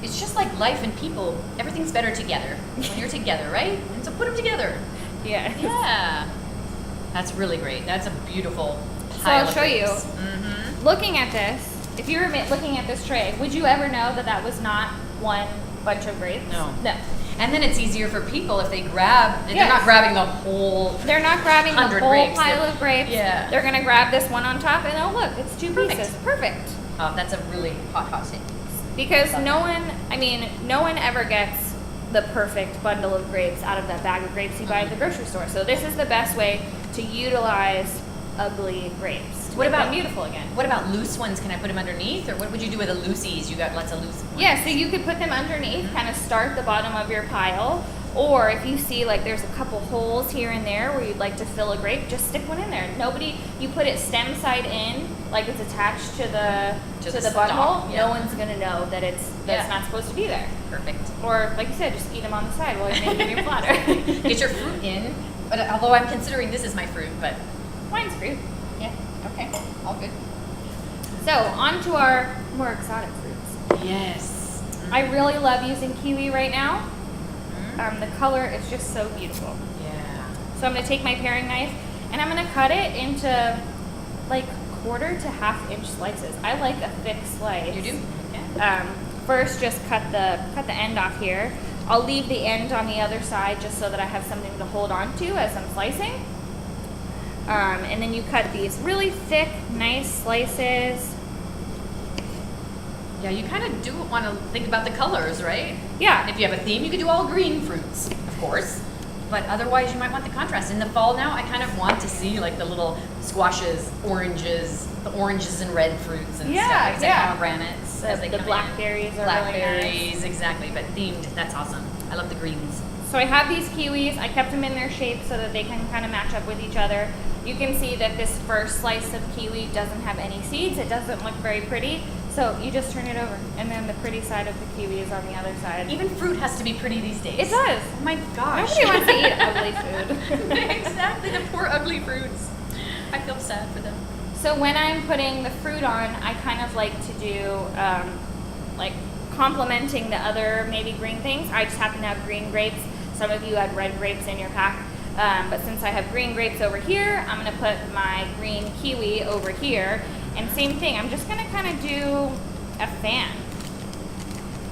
It's just like life and people. Everything's better together when you're together, right? And so put them together. Yeah. Yeah. That's really great. That's a beautiful pile. So I'll show you. Mm-hmm. Looking at this, if you were looking at this tray, would you ever know that that was not one bunch of grapes? No. No. And then it's easier for people if they grab. They're not grabbing the whole. They're not grabbing the whole grapes. pile of grapes. Yeah. They're gonna grab this one on top, and oh look, it's two pieces. Perfect. Oh, that's a really hot tip. Because no one ever gets the perfect bundle of grapes out of that bag of grapes you buy at the grocery store. So this is the best way to utilize ugly grapes. What about them beautiful again? What about loose ones? Can I put them underneath, or what would you do with the loosies? You got lots of loose ones. Yeah, so you could put them underneath, kind of start the bottom of your pile, or if you see like there's a couple holes here and there where you'd like to fill a grape, just stick one in there. You put it stem side in, like it's attached to the bundle. Yeah. No one's gonna know that it's not supposed to be there. Perfect. Or like you said, just eat them on the side while you're making your platter. Get your fruit in. But although I'm considering this is my fruit, but Wine's fruit. yeah, okay, all good. So on to our more exotic fruits. Yes. I really love using kiwi right now. The color is just so beautiful. Yeah. So I'm going to take my paring knife and I'm going to cut it into like 1/4 to 1/2 inch slices. I like a thick slice. You do? Yeah. First, just cut the end off here. I'll leave the end on the other side just so that I have something to hold on to as I'm slicing. And then you cut these really thick, nice slices. Yeah, you kind of do want to think about the colors, right? Yeah. If you have a theme, you could do all green fruits, of course. But otherwise, you might want the contrast. In the fall now, I kind of want to see like the little squashes, oranges, the oranges and red fruits and stuff. Like pomegranates. The blackberries are blackberries, really nice. Exactly. But themed, that's awesome. I love the greens. So So I have these kiwis. I kept them in their shape so that they can kind of match up with each other. You can see that this first slice of kiwi doesn't have any seeds. It doesn't look very pretty. So you just turn it over, and then the pretty side of the kiwi is on the other side. Even fruit has to be pretty these days. It does. Oh my gosh. Nobody wants to eat ugly food. Exactly, the poor ugly fruits. I feel sad for them. So when I'm putting the fruit on, I kind of like to do like complementing the other maybe green things. I just happen to have green grapes. Some of you had red grapes in your pack. But since I have green grapes over here, I'm going to put my green kiwi over here. And same thing, I'm just going to kind of do a fan.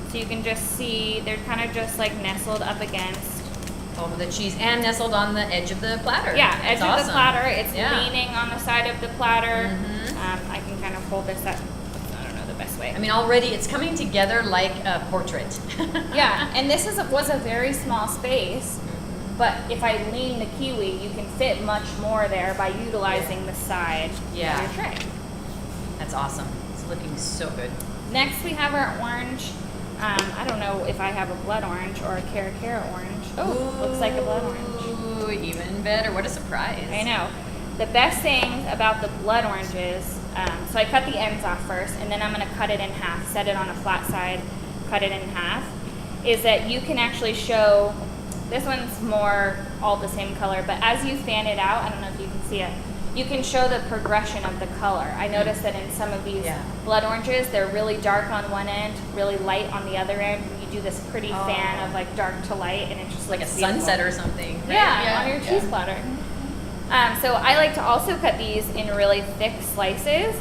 So you can just see they're kind of just like nestled up against. Oh, the cheese and nestled on the edge of the platter. Yeah, edge That's of the platter. It's leaning on the side of the platter. Mm-hmm. I can kind of hold this up. I don't know the best way. I mean, already it's coming together like a portrait. Yeah, and this was a very small space. But if I lean the kiwi, you can fit much more there by utilizing the side of your tray. That's awesome. It's looking so good. Next, we have our orange. I don't know if I have a blood orange or a cara orange. Oh, looks like a blood orange. Ooh, even better. What a surprise. I know. The best thing about the blood oranges, so I cut the ends off first, and then I'm going to cut it in half, set it on a flat side, cut it in half, is that you can actually show. This one's more all the same color, but as you fan it out, I don't know if you can see it, you can show the progression of the color. I noticed that in some of these blood oranges, they're really dark on one end, really light on the other end. You do this pretty fan of like dark to light, and it just like a looks sunset beautiful. or something. Right? Yeah, on your cheese platter. So I like to also cut these in really thick slices.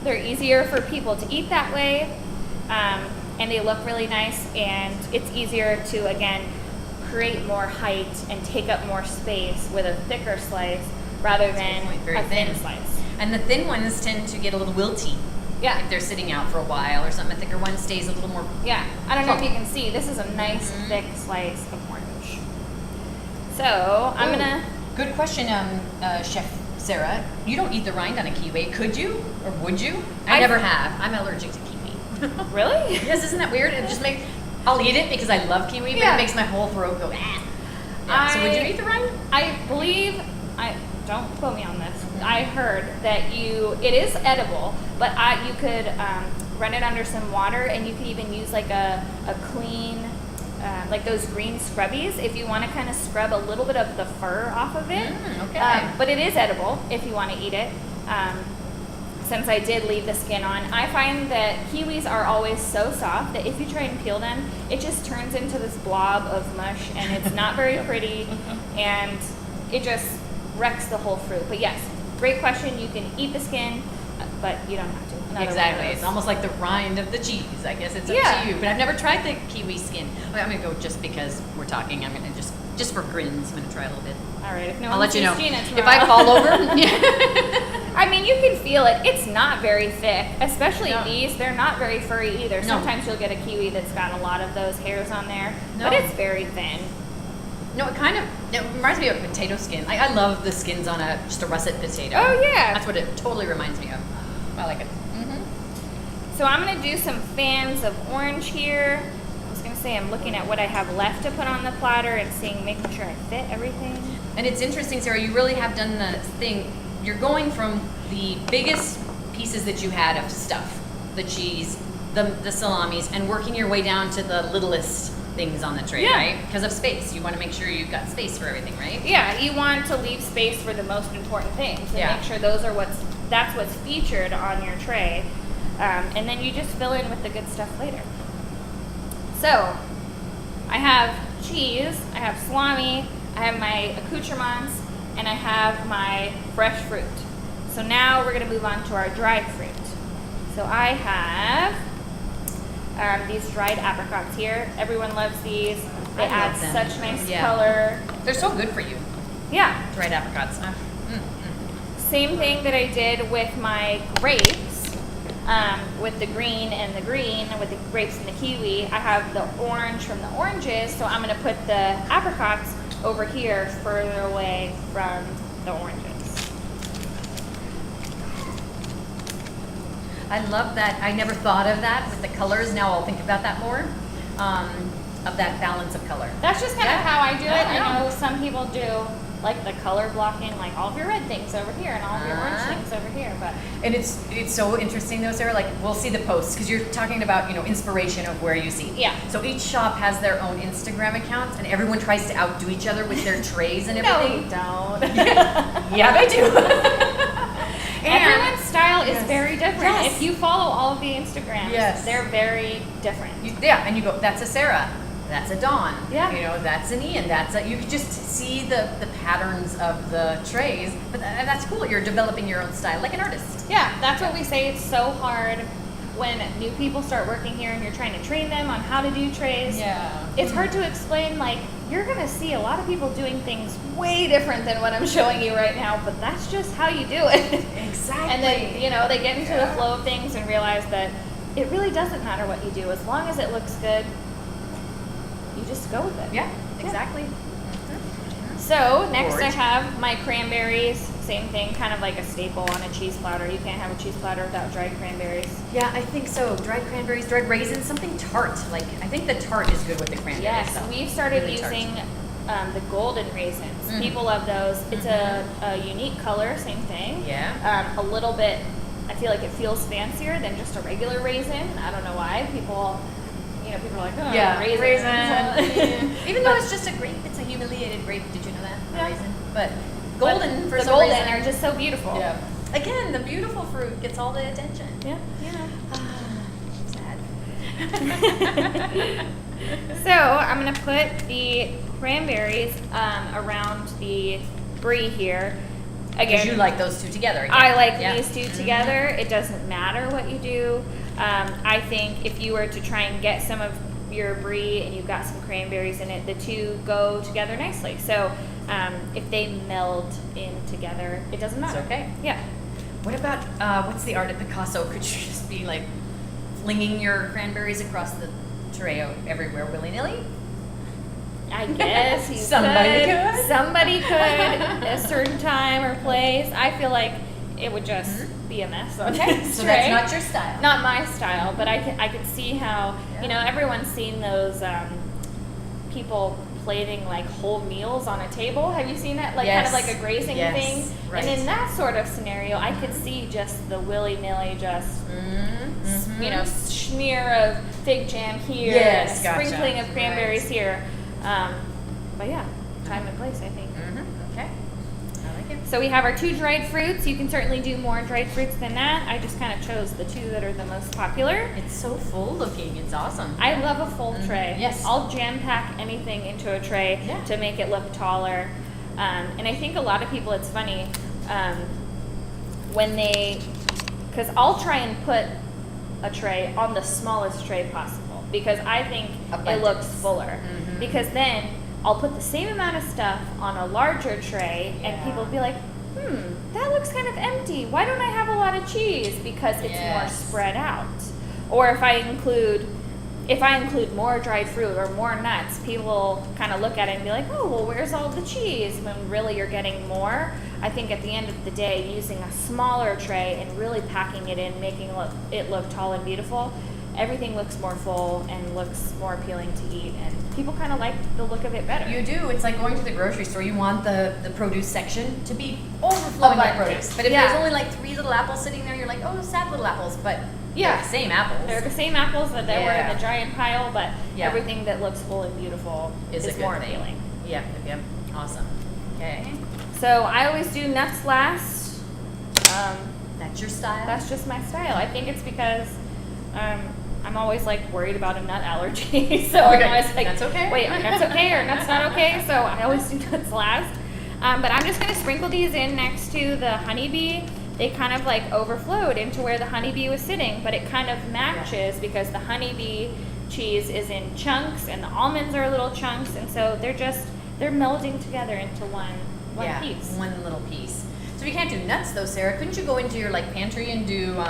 They're easier for people to eat that way, and they look really nice, and it's easier to, again, create more height and take up more space with a thicker slice rather than a thin slice. And the thin ones tend to get a little wilty. Yeah. If they're sitting out for a while or something. A thicker one stays a little more. Yeah. I don't know if you can see. This is a nice thick slice of orange. So I'm gonna. Good question, Chef Sarah. You don't eat the rind on a kiwi, could you or would you? I never have. I'm allergic to kiwi. Really? Yes. Isn't that weird? It just makes. I'll eat it because I love kiwi, but it makes my whole throat go. Yeah. So would you eat the rind? I believe. Don't quote me on this. I heard that it is edible, but you could run it under some water, and you could even use like a clean, like those green scrubbies if you want to kind of scrub a little bit of the fur off of it. Okay. But it is edible if you want to eat it. Since I did leave the skin on, I find that kiwis are always so soft that if you try and peel them, it just turns into this blob of mush, and it's not very pretty, and it just wrecks the whole fruit. But yes, great question. You can eat the skin, but you don't have to. Exactly. It's almost like the rind of the cheese. I guess it's up to you. But I've never tried the kiwi skin. Okay, I'm going to go just because we're talking. I'm going to just for grins, I'm going to try a little bit. All right. If no I'll one let you sees know. Gina If I fall over. I mean, you can feel it. It's not very thick, especially these. They're not very furry either. No. Sometimes you'll get a kiwi that's got a lot of those hairs on there, but it's very thin. No, it reminds me of potato skin. I love the skins on just a russet potato. Oh, yeah. That's what it totally reminds me of. I like it. So I'm going to do some fans of orange here. I was going to say I'm looking at what I have left to put on the platter and making sure I fit everything. And it's interesting, Sarah, you really have done the thing. You're going from the biggest pieces that you had of stuff, the cheese, the salamis, and working your way down to the littlest things on the tray, right? Because of space. You want to make sure you've got space for everything, right? Yeah, you want to leave space for the most important things and make sure that's what's featured on your tray. And then you just fill in with the good stuff later. So, I have cheese, I have salami, I have my accoutrements, and I have my fresh fruit. So now we're going to move on to our dried fruit. So I have these dried apricots here. Everyone loves these. They add such nice color. They're so good for you. Yeah. Dried apricots. Same thing that I did with my grapes. With the green and with the grapes and the kiwi, I have the orange from the oranges, so I'm going to put the apricots over here further away from the oranges. I love that. I never thought of that with the colors. Now I'll think about that more. of that balance of color. That's just kind of how I do it. Yeah. I know some people do like the color blocking, like all of your red things over here and all of your orange things over here. But and it's so interesting though, Sarah. Like we'll see the posts because you're talking about inspiration of where you see. Yeah. So each shop has their own Instagram accounts, and everyone tries to outdo each other with their trays and everything. No, don't. Yeah, they do. Everyone's style is very different. Yes. If you follow all of the Instagrams, Yes. they're very different. And you go, that's a Sarah, that's a Dawn, Yeah. That's an Ian, you can just see the patterns of the trays, but that's cool. You're developing your own style like an artist. Yeah, that's what we say. It's so hard when new people start working here and you're trying to train them on how to do trays. Yeah. It's hard to explain, like, you're going to see a lot of people doing things way different than what I'm showing you right now, but that's just how you do it. Exactly. And then, they get into the flow of things and realize that it really doesn't matter what you do. As long as it looks good, you just go with it. Yeah, exactly. So next I Gorge. have my cranberries. Same thing, kind of like a staple on a cheese platter. You can't have a cheese platter without dried cranberries. Yeah, I think so. Dried cranberries, dried raisins, something tart. Like I think the tart is good with the cranberries. Yes, though. we've started Really tart. using the golden raisins. People love those. It's a unique color, same thing. Yeah. A little bit, I feel like it feels fancier than just a regular raisin. I don't know why. People are like, oh, raisin. Even though it's just a grape, it's a humiliated grape. Did you know that? Yeah. A raisin. But golden for the some golden reason. are just so beautiful. Yeah. Again, the beautiful fruit gets all the attention. Yeah. Sad. So I'm gonna put the cranberries around the brie here. Again, Because you like those two together. Again. I like Yeah. these two together. It doesn't matter what you do. I think if you were to try and get some of your brie and you've got some cranberries in it, the two go together nicely. So if they meld in together, it doesn't matter. It's okay. Yeah. What about what's the art at Picasso? Could you just be like flinging your cranberries across the tray everywhere willy nilly? I guess you Somebody could. could. Somebody could at a certain time or place. I feel like it would just be a mess. Okay, so that's not your style. Not my style, but I could see how everyone's seen those people plating like whole meals on a table. Have you seen that? Like Yes. kind of like a grazing Yes. thing. Right. And in that sort of scenario, I could see just the willy nilly smear of fig jam here, Yes, and a gotcha. sprinkling of cranberries Right. here. But yeah, time and place, I think. Okay. I like it. So we have our two dried fruits. You can certainly do more dried fruits than that. I just kind of chose the two that are the most popular. It's so full looking. It's awesome. I love a full tray. Yes. I'll jam pack anything into a tray to make it look taller. And I think a lot of people, it's funny, because I'll try and put a tray on the smallest tray possible because I think it looks fuller. Because then I'll put the same amount of stuff on a larger tray and people will be like, that looks kind of empty. Why don't I have a lot of cheese? Because it's more spread out. Or if I include more dried fruit or more nuts, people kind of look at it and be like, oh, well, where's all the cheese? When really you're getting more. I think at the end of the day, using a smaller tray and really packing it in, making it look tall and beautiful, everything looks more full and looks more appealing to eat, and people kind of like the look of it better. You do. It's like going to the grocery store. You want the produce section to be overflowing with produce. But if there's only like 3 little apples sitting there, you're like, oh, sad little apples. But they're the same apples. They're the same apples that were in the giant pile, but everything that looks full and beautiful is more appealing. Yep. Awesome. Okay. So I always do nuts last. That's your style? That's just my style. I think it's because I'm always like worried about a nut allergy. So I'm always like, that's okay. Wait, are nuts okay or nuts not okay? So I always do nuts last. But I'm just going to sprinkle these in next to the honeybee. They kind of like overflowed into where the honeybee was sitting, but it kind of matches because the honeybee cheese is in chunks and the almonds are little chunks, and so they're melding together into one piece. One little piece. So you can't do nuts though, Sarah. Couldn't you go into your like pantry and do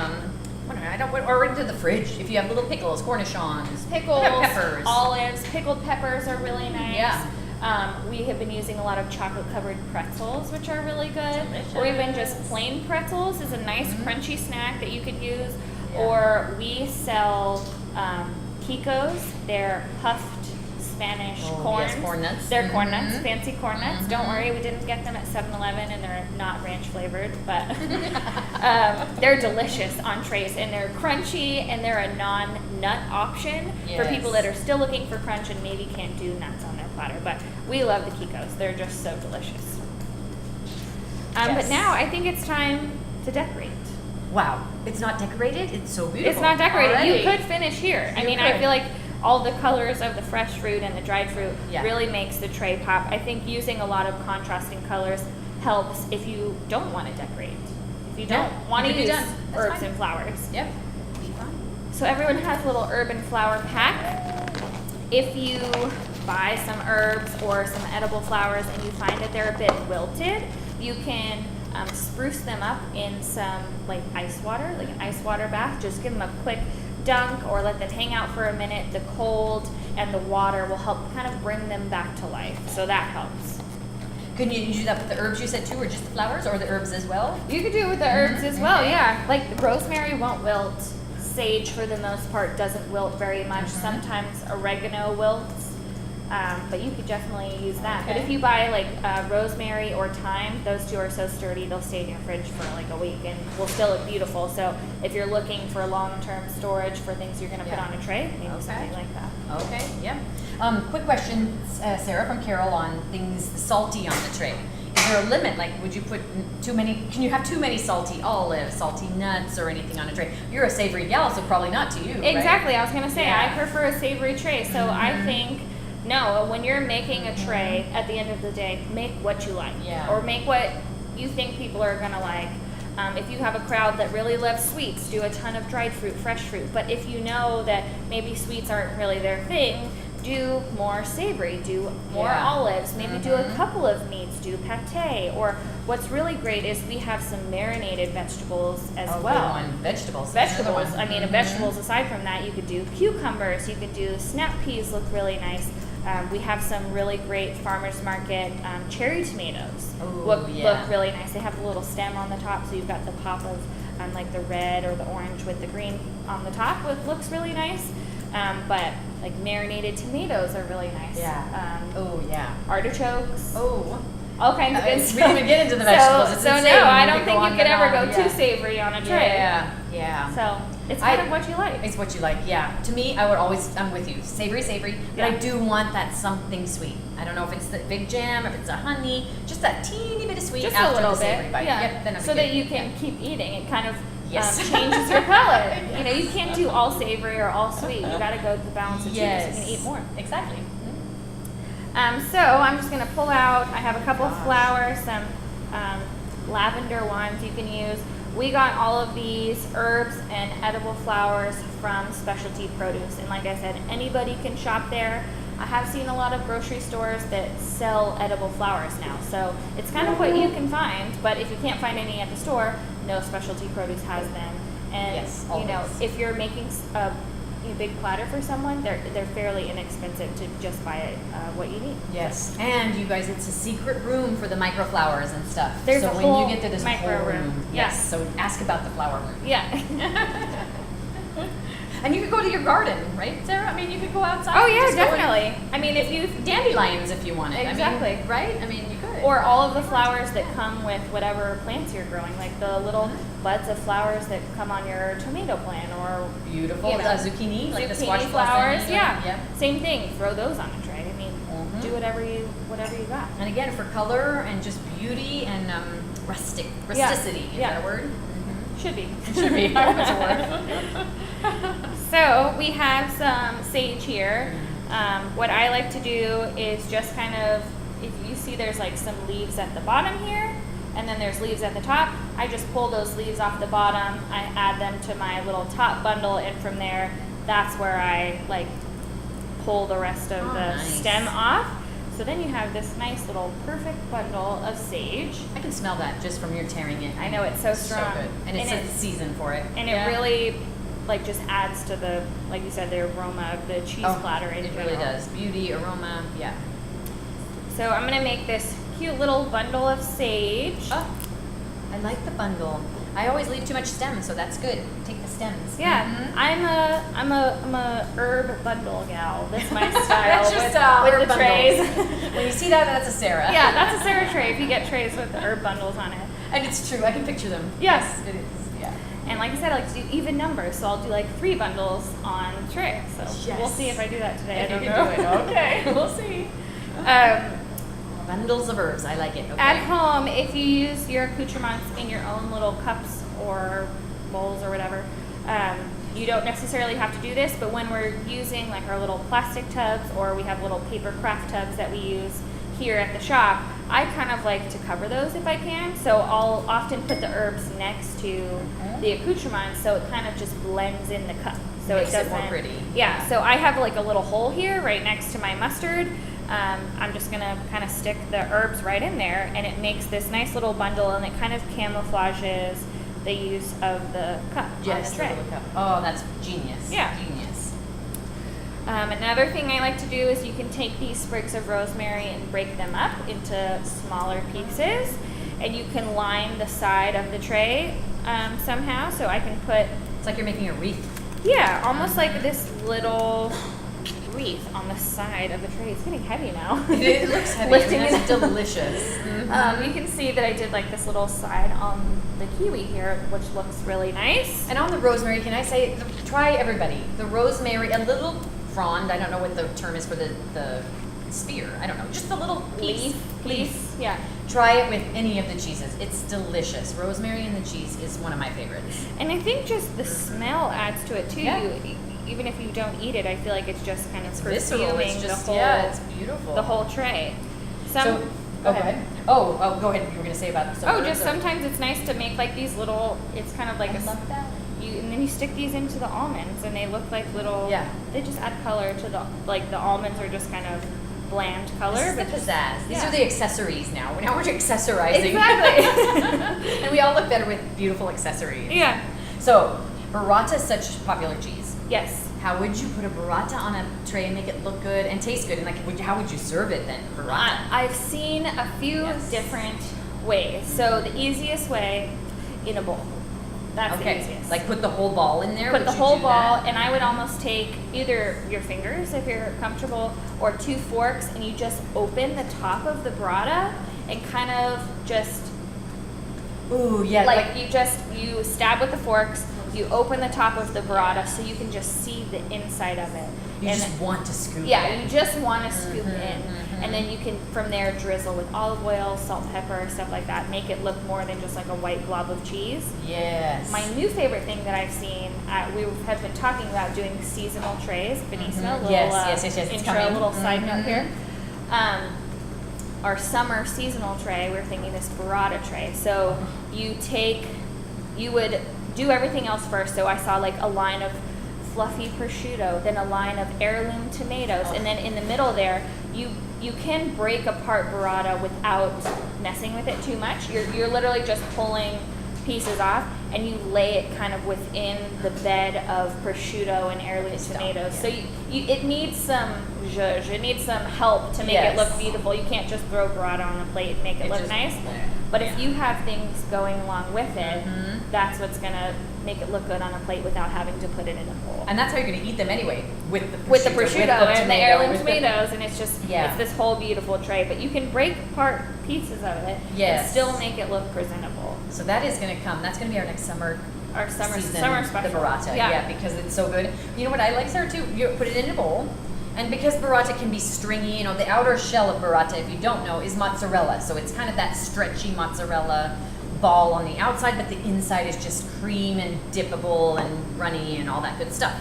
or into the fridge if you have little pickles, cornichons, peppers, olives, pickled peppers are really nice. Yeah. We have been using a lot of chocolate-covered pretzels, which are really good. Delicious. Or even just plain pretzels is a nice crunchy snack that you could use. Yeah. Or we sell Kikos. They're puffed Spanish Oh, corns. yes, corn nuts. They're corn Mhm. nuts, fancy corn nuts. Mhm. Don't worry, we didn't get them at 7-Eleven, and they're not ranch flavored, but they're delicious entrees, and they're crunchy, and they're a non-nut option for people that are still looking for crunch and maybe can't do nuts on their platter. But we love the Kikos. They're just so delicious. But now I think it's time to decorate. Wow, it's not decorated? It's so beautiful. It's not decorated. Already. You could finish here. I mean, I could. feel like all the colors of the fresh fruit and the dried fruit Yeah. really makes the tray pop. I think using a lot of contrasting colors helps if you don't want to decorate. If you don't want to could be use done. That's herbs fine. and flowers. Yep. Be fine. So everyone has a little herb and flower pack. If you buy some herbs or some edible flowers and you find that they're a bit wilted, you can spruce them up in some like ice water, like an ice water bath. Just give them a quick dunk or let them hang out for a minute. The cold and the water will help kind of bring them back to life. So that helps. Can you do that with the herbs you said too, or just the flowers, or the herbs as well? You could do it with the herbs as well, yeah. Like the rosemary won't wilt. Sage, for the most part, doesn't wilt very much. Sometimes oregano wilts, but you could definitely use that. But if you buy like rosemary or thyme, those two are so sturdy, they'll stay in your fridge for like a week and will still look beautiful. So if you're looking for long-term storage for things you're going to put on a tray, maybe something like that. Okay, yeah. Quick question, Sarah from Carol, on things salty on the tray. Is there a limit? Like, would you put too many? Can you have too many salty olives, salty nuts, or anything on a tray? You're a savory gal, so probably not to you. Exactly. Right? I was going to say, I prefer a savory tray. So I think, no, when you're making a tray, at the end of the day, make what you like. Yeah. Or make what you think people are going to like. If you have a crowd that really loves sweets, do a ton of dried fruit, fresh fruit. But if you know that maybe sweets aren't really their thing, do more savory, do more olives, maybe do a couple of meats, do pate. Or what's really great is we have some marinated vegetables as well. Good one. Vegetables. Vegetables. I mean, vegetables aside from that, you could do cucumbers, you could do snap peas, look really nice. We have some really great farmers market cherry tomatoes. Look really nice. They have a little stem on the top, so you've got the pop of like the red or the orange with the green on the top. It looks really nice. But like marinated tomatoes are really nice. Yeah. Artichokes. Oh. All kinds of good We stuff. didn't even get into the vegetables. It's so insane. no, I don't could think go you on could and ever on. go too savory on a tray. Yeah. So it's kind of what you like. It's what you like, yeah. To me, I'm with you. Savory, but I do want that something sweet. I don't know if it's the big jam, if it's a honey, just that teeny bit of sweet Just after a little the savory bit, bite. yeah. Yep, then I'm so good. that you can keep eating. It kind of Yes. changes your palate. You know, you can't do all savory or all sweet. You got to go to the balance of two so you can eat more. Exactly. So I'm just going to pull out. I have a couple of flowers, some lavender ones you can use. We got all of these herbs and edible flowers from Specialty Produce, and like I said, anybody can shop there. I have seen a lot of grocery stores that sell edible flowers now, so it's kind of what you can find. But if you can't find any at the store, no, Specialty Produce has them. And you know, if you're making a big platter for someone, they're fairly inexpensive to just buy what you need. Yes, and you guys, it's a secret room for the microflowers and stuff. There's so a when whole you get to this micro whole room. Yes. So ask about the flower room. Yeah. And you could go to your garden, right, Sarah? I mean, you could go outside. Oh yeah, just go definitely. I mean, if you dandelions, if you wanted. Exactly. I mean, right? I mean, you could. or all of the flowers that come with whatever plants you're growing, like the little buds of flowers that come on your tomato plant, or beautiful zucchini, like the squash flowers. blossom. Yeah. Yep. Same thing. Throw those on a tray. I mean, do whatever you got. And again, for color and just beauty and rusticity. Is that a word? Should be. Should be. That's a word. So we have some sage here. What I like to do is just kind of, if you see there's like some leaves at the bottom here, and then there's leaves at the top, I just pull those leaves off the bottom, I add them to my little top bundle, and from there, that's where I like pull the rest of the stem off. So then you have this nice little perfect bundle of sage. I can smell that just from your tearing it. I know, it's so strong. So good. And it's a season for it. And it really like just adds to the, like you said, the aroma of the cheese platter in general. It really does. Beauty, aroma, yeah. So I'm gonna make this cute little bundle of sage. Oh, I like the bundle. I always leave too much stem, so that's good. Take the stems. Yeah, I'm a herb bundle gal. That's my style. That's just with herb the trays. When you see that, that's a Sarah. Yeah, that's a Sarah tray. If you get trays with the herb bundles on it. And it's true. I can picture them. Yes, it is. Yeah. And like I said, I like to do even numbers, so I'll do like 3 bundles on tray. So Yes. we'll see if I do that today. If I don't you know. can do it. Okay, we'll see. Bundles of herbs. I like it. Okay. At home, if you use your accoutrements in your own little cups or bowls or whatever, you don't necessarily have to do this, but when we're using like our little plastic tubs, or we have little paper craft tubs that we use here at the shop, I kind of like to cover those if I can. So I'll often put the herbs next to the accoutrements, so it kind of just blends in the cup. So Makes it doesn't. it more pretty. Yeah. So I have like a little hole here right next to my mustard. I'm just gonna kind of stick the herbs right in there, and it makes this nice little bundle, and it kind of camouflages the use of the cup on the tray. little cup. Oh, that's genius. Yeah. Genius. Another thing I like to do is you can take these sprigs of rosemary and break them up into smaller pieces, and you can line the side of the tray somehow. So I can put, It's like you're making a wreath. yeah, almost like this little wreath on the side of the tray. It's getting heavy now. It looks heavy. Lifting I mean, it's it. delicious. You can see that I did like this little side on the kiwi here, which looks really nice. And on the rosemary, can I say, try everybody. The rosemary, a little frond, I don't know what the term is for the spear. I don't know. Just the little Leaf, yeah. Try it with any of the cheeses. It's delicious. Rosemary and the cheese is one of my favorites. And I think just the smell adds to it too. Yeah. Even if you don't eat it, I feel like it's just kind of Visceral. perfuming It's just, the whole, yeah, it's beautiful. the whole tray. So, go ahead. Oh, go ahead. You were going to say about the just sometimes it's nice to make like these little. It's kind of like I love that. And then you stick these into the almonds, and they look like little. Yeah. They just add color to the almonds are just kind of bland color. This is but the just- pizzazz. These yeah. are the accessories now. Now we're accessorizing. Exactly. And we all look better with beautiful accessories. Yeah. So, burrata is such popular cheese. Yes. How would you put a burrata on a tray and make it look good and taste good? And how would you serve it then, burrata? I've seen a few different ways. So the easiest way, in a bowl. That's the easiest. Like put the whole ball in there? Put the whole ball, and I would almost take either your fingers if you're comfortable, or 2 forks, and you just open the top of the burrata and kind of just Ooh, yeah. like you stab with the forks. You open the top of the burrata so you can just see the inside of it. You and just want to scoop yeah, in. you just want to scoop in. And then you can, from there, drizzle with olive oil, salt, pepper, stuff like that. Make it look more than just like a white blob of cheese. Yes. My new favorite thing that I've seen, we have been talking about doing seasonal trays. Venissimo, little Yes, it's intro, coming. little side note here. Our summer seasonal tray, we're thinking this burrata tray. So you would do everything else first. So I saw like a line of fluffy prosciutto, then a line of heirloom tomatoes, and then in the middle there, you can break apart burrata without messing with it too much. You're literally just pulling pieces off, and you lay it kind of within the bed of prosciutto and heirloom tomatoes. So it needs some zhuzh, it needs some help to make it look beautiful. You can't just throw burrata on a plate and make it look nice. But if you have things going along with it, that's what's gonna make it look good on a plate without having to put it in a bowl. And that's how you're going to eat them anyway, with the prosciutto, With the prosciutto and the heirloom with tomatoes, and it's just it's this whole beautiful tray. But you can break apart pieces of it and still make it look presentable. So that is going to come. That's going to be our next summer. Our summer season, special. The burrata, because it's so good. You know what I like, Sarah, too? You put it in a bowl, and because burrata can be stringy, the outer shell of burrata, if you don't know, is mozzarella. So it's kind of that stretchy mozzarella ball on the outside, but the inside is just cream and dippable and runny and all that good stuff.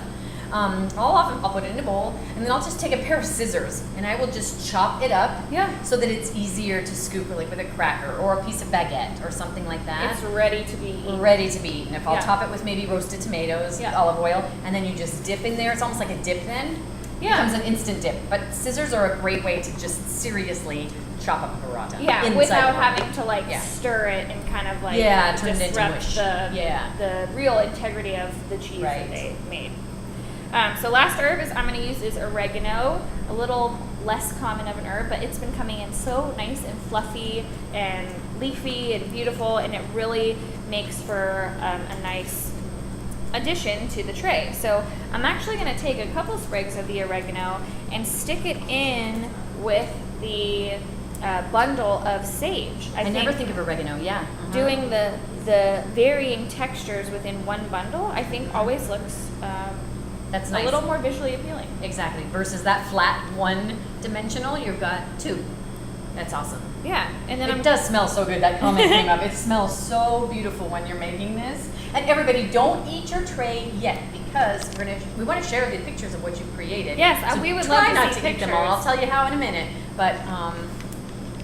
I'll put it in a bowl, and then I'll just take a pair of scissors, and I will just chop it up so that it's easier to scoop, like with a cracker or a piece of baguette or something like that. It's ready to be eaten. Ready to be eaten. If I'll top it with maybe roasted tomatoes, olive oil, and then you just dip in there. It's almost like a dip then. It becomes an instant dip. But scissors are a great way to just seriously chop up a burrata. Yeah, without having to stir it and kind of turn it into mush. The real integrity of the cheese that they made. So last herb I'm going to use is oregano, a little less common of an herb, but it's been coming in so nice and fluffy and leafy and beautiful, and it really makes for a nice addition to the tray. So I'm actually going to take a couple sprigs of the oregano and stick it in with the bundle of sage. I never think of oregano. Yeah. Doing the varying textures within one bundle, I think always looks that's nice. A little more visually appealing. Exactly. Versus that flat one-dimensional, you've got two. That's awesome. Yeah, and then it does smell so good. That comment came up. It smells so beautiful when you're making this. And everybody, don't eat your tray yet because we want to share the pictures of what you've created. Yes, so we would try love to not see to eat them all. I'll tell you how in a minute. But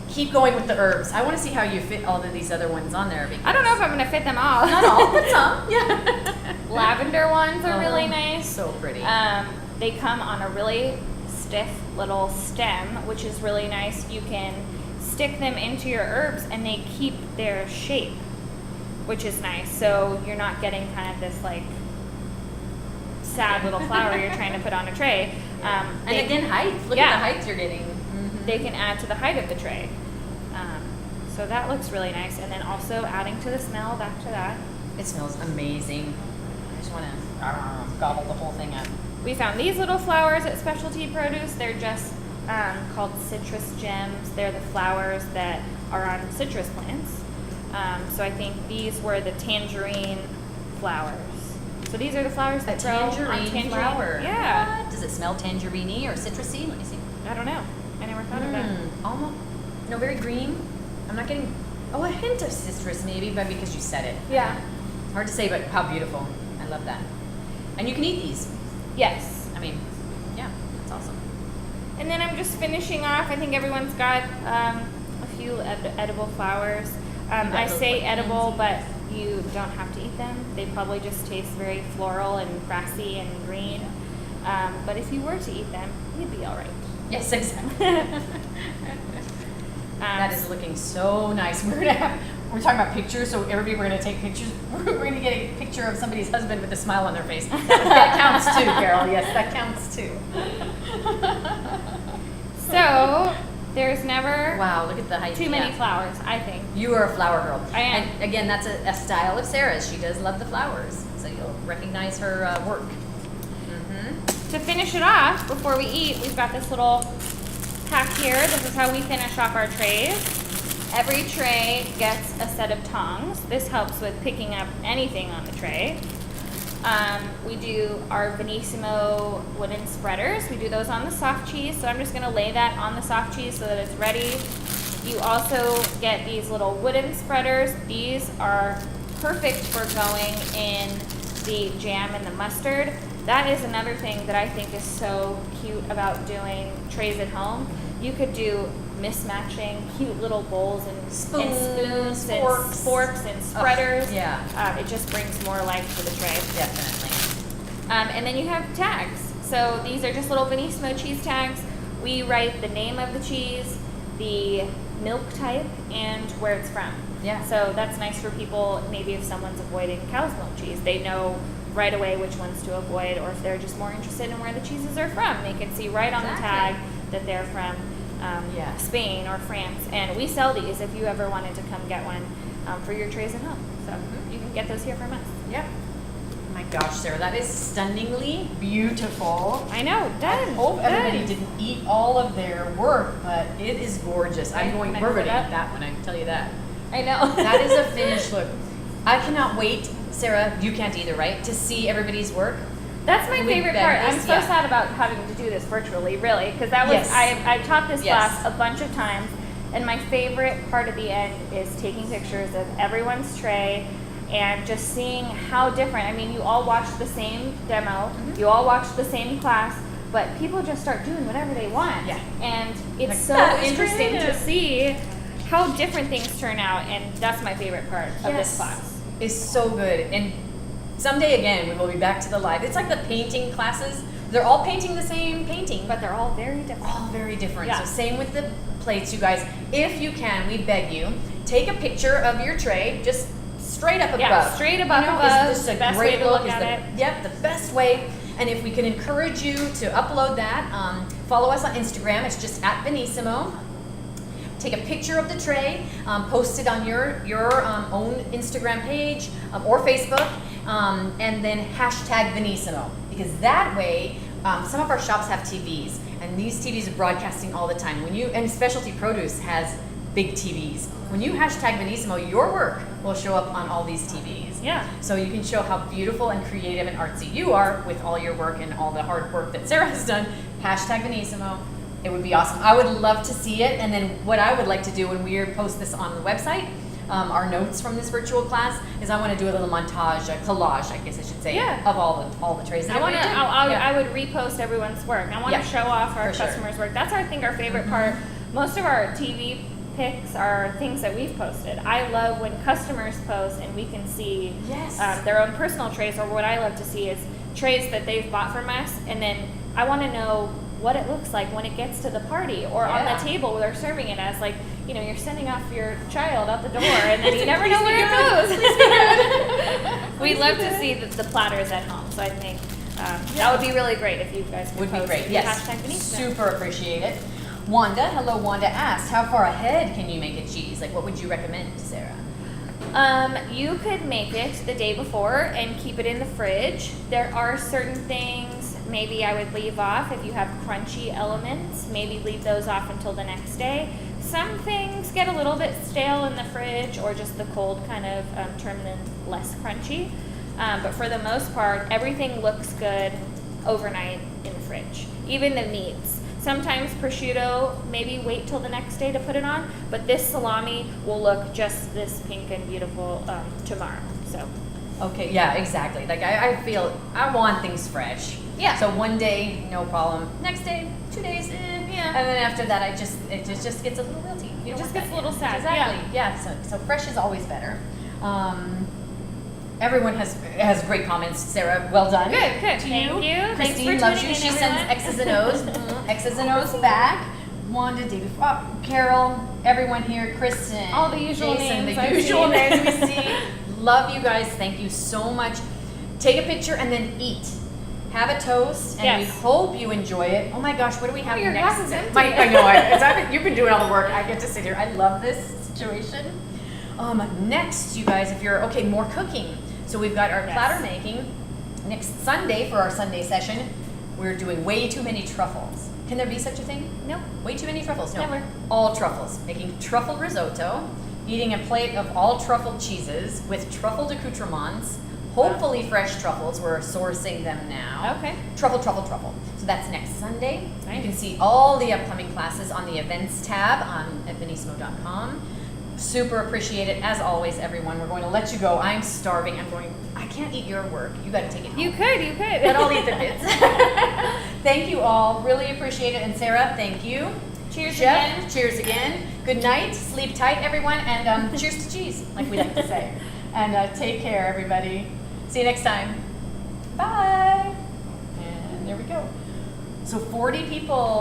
keep going with the herbs. I want to see how you fit all of these other ones on there. I don't know if I'm going to fit them all. Not all, but some. Yeah. Lavender ones are really nice. So pretty. They come on a really stiff little stem, which is really nice. You can stick them into your herbs and they keep their shape, which is nice. So you're not getting kind of this like sad little flower you're trying to put on a tray. And again, height. Look at the height you're getting. Mm-hmm. They can add to the height of the tray. So that looks really nice. And then also adding to the smell, back to that. It smells amazing. I just want to gobble the whole thing up. We found these little flowers at Specialty Produce. They're just called citrus gems. They're the flowers that are on citrus plants. So I think these were the tangerine flowers. So these are the flowers that grow on tangerine flower. Yeah. What? Does it smell tangerine-y or citrusy? Let me see. I don't know. I never thought of that. Almost. No, very green. I'm not getting. Oh, a hint of citrus maybe, but because you said it. Yeah. Hard to say, but how beautiful. I love that. And you can eat these. Yes. I mean, yeah, that's awesome. And then I'm just finishing off. I think everyone's got a few edible flowers. I say edible, but you don't have to eat them. They probably just taste very floral and grassy and green. But if you were to eat them, you'd be all right. Yes, exactly. That is looking so nice. We're talking about pictures, so everybody, we're gonna take pictures. We're gonna get a picture of somebody's husband with a smile on their face. That counts too, Carol. Yes, that counts too. So there's never look at the height. too many flowers, I think. You are a flower girl. I am. And again, that's a style of Sarah's. She does love the flowers, so you'll recognize her work. To finish it off, before we eat, we've got this little pack here. This is how we finish off our trays. Every tray gets a set of tongs. This helps with picking up anything on the tray. We do our Venissimo wooden spreaders. We do those on the soft cheese, so I'm just going to lay that on the soft cheese so that it's ready. You also get these little wooden spreaders. These are perfect for going in the jam and the mustard. That is another thing that I think is so cute about doing trays at home. You could do mismatching cute little bowls and spoons and forks and spreaders. It just brings more life to the tray. Definitely. And then you have tags. So these are just little Venissimo cheese tags. We write the name of the cheese, the milk type, and where it's from. Yeah. So that's nice for people, maybe if someone's avoiding cow's milk cheese, they know right away which ones to avoid, or if they're just more interested in where the cheeses are from, they can see right on the tag that they're from Spain or France. And we sell these if you ever wanted to come get one for your trays at home. So you can get those here from us. Yeah. Oh my gosh, Sarah, that is stunningly beautiful. I know, done. I hope everybody didn't eat all of their work, but it is gorgeous. We're going to eat that one, I can tell you that. I know. That is a finished look. I cannot wait, Sarah, you can't either, right? To see everybody's work. That's my favorite part. I'm so sad about having to do this virtually, really, because that was I taught this class a bunch of times, and my favorite part of the end is taking pictures of everyone's tray and just seeing how different. I mean, you all watched the same demo, you all watched the same class, but people just start doing whatever they want. Yeah. And it's so interesting to see how different things turn out, and that's my favorite part of this class. Is so good. And someday again we will be back to the live. It's like the painting classes. They're all painting the same painting, But they're all very different. all very different. Yeah. So same with the plates, you guys. If you can, we beg you, take a picture of your tray, just straight up above. Yeah, straight above. Is this a best great way to look? look Is at it. Yep, the best way. And if we can encourage you to upload that, follow us on Instagram. It's just at Venissimo. Take a picture of the tray, post it on your own Instagram page or Facebook, And then hashtag Venissimo, because that way, some of our shops have TVs, and these TVs are broadcasting all the time. And specialty produce has big TVs. When you hashtag Venissimo, your work will show up on all these TVs. Yeah. So you can show how beautiful and creative and artsy you are with all your work and all the hard work that Sarah has done. Hashtag Venissimo. It would be awesome. I would love to see it. And then what I would like to do when we post this on the website, our notes from this virtual class, is I want to do a little montage, a collage, I guess I should say, of all the trays. I would repost everyone's work. I want to show off our customers' work. That's, I think, our favorite part. Most of our TV pics are things that we've posted. I love when customers post and we can see their own personal trays, or what I love to see is trays that they've bought from us, and then I want to know what it looks like when it gets to the party or on the table where they're serving it as, like, you know, you're sending off your child out the door and then you never know where it goes. We'd love to see the platters at home, so I think that would be really great if you guys could post hashtag Venissimo. Super appreciate it. Wanda, hello Wanda, asked, how far ahead can you make a cheese? Like, what would you recommend, Sarah? You could make it the day before and keep it in the fridge. There are certain things maybe I would leave off if you have crunchy elements. Maybe leave those off until the next day. Some things get a little bit stale in the fridge, or just the cold kind of turn them less crunchy. But for the most part, everything looks good overnight in the fridge. Even the meats. Sometimes prosciutto, maybe wait till the next day to put it on, but this salami will look just this pink and beautiful tomorrow. So. Okay, yeah, exactly. Like I feel I want things fresh. Yeah. So one day, no problem. Next day, 2 days, yeah. And then after that, it just gets a little wilty. It just gets a little sad. Exactly. Yeah. So fresh is always better. Everyone has great comments. Sarah, well done. Good. Thank you. Christine loves you. She sends X's and O's. X's and O's back. Wanda, David, Carol, everyone here, Kristen, all the usual Jason, names. The usual names we see. Love you guys. Thank you so much. Take a picture and then eat. Have a toast, and we hope you enjoy it. Oh my gosh, what do we have your next? glass is empty. I know. You've been doing all the work. I get to sit here. I love this situation. Next, you guys, if you're more cooking. So we've got our platter making. Next Sunday for our Sunday session, we're doing way too many truffles. Can there be such a thing? No. Way too many truffles? No. Never. All truffles. Making truffle risotto, eating a plate of all truffled cheeses with truffled accoutrements, hopefully fresh truffles. We're sourcing them now. Okay. Truffle. So that's next Sunday. Nice. You can see all the upcoming classes on the events tab at venissimo.com. Super appreciate it, as always, everyone. We're going to let you go. I'm starving. I can't eat your work. You got to take it home. You could. But I'll eat the bits. Thank you all. Really appreciate it. And Sarah, thank you. Cheers Jeff, again. Cheers again. Good night. Sleep tight, everyone. And cheers to cheese, like we like to say. And take care, everybody. See you next time. Bye. And there we go. So 40 people.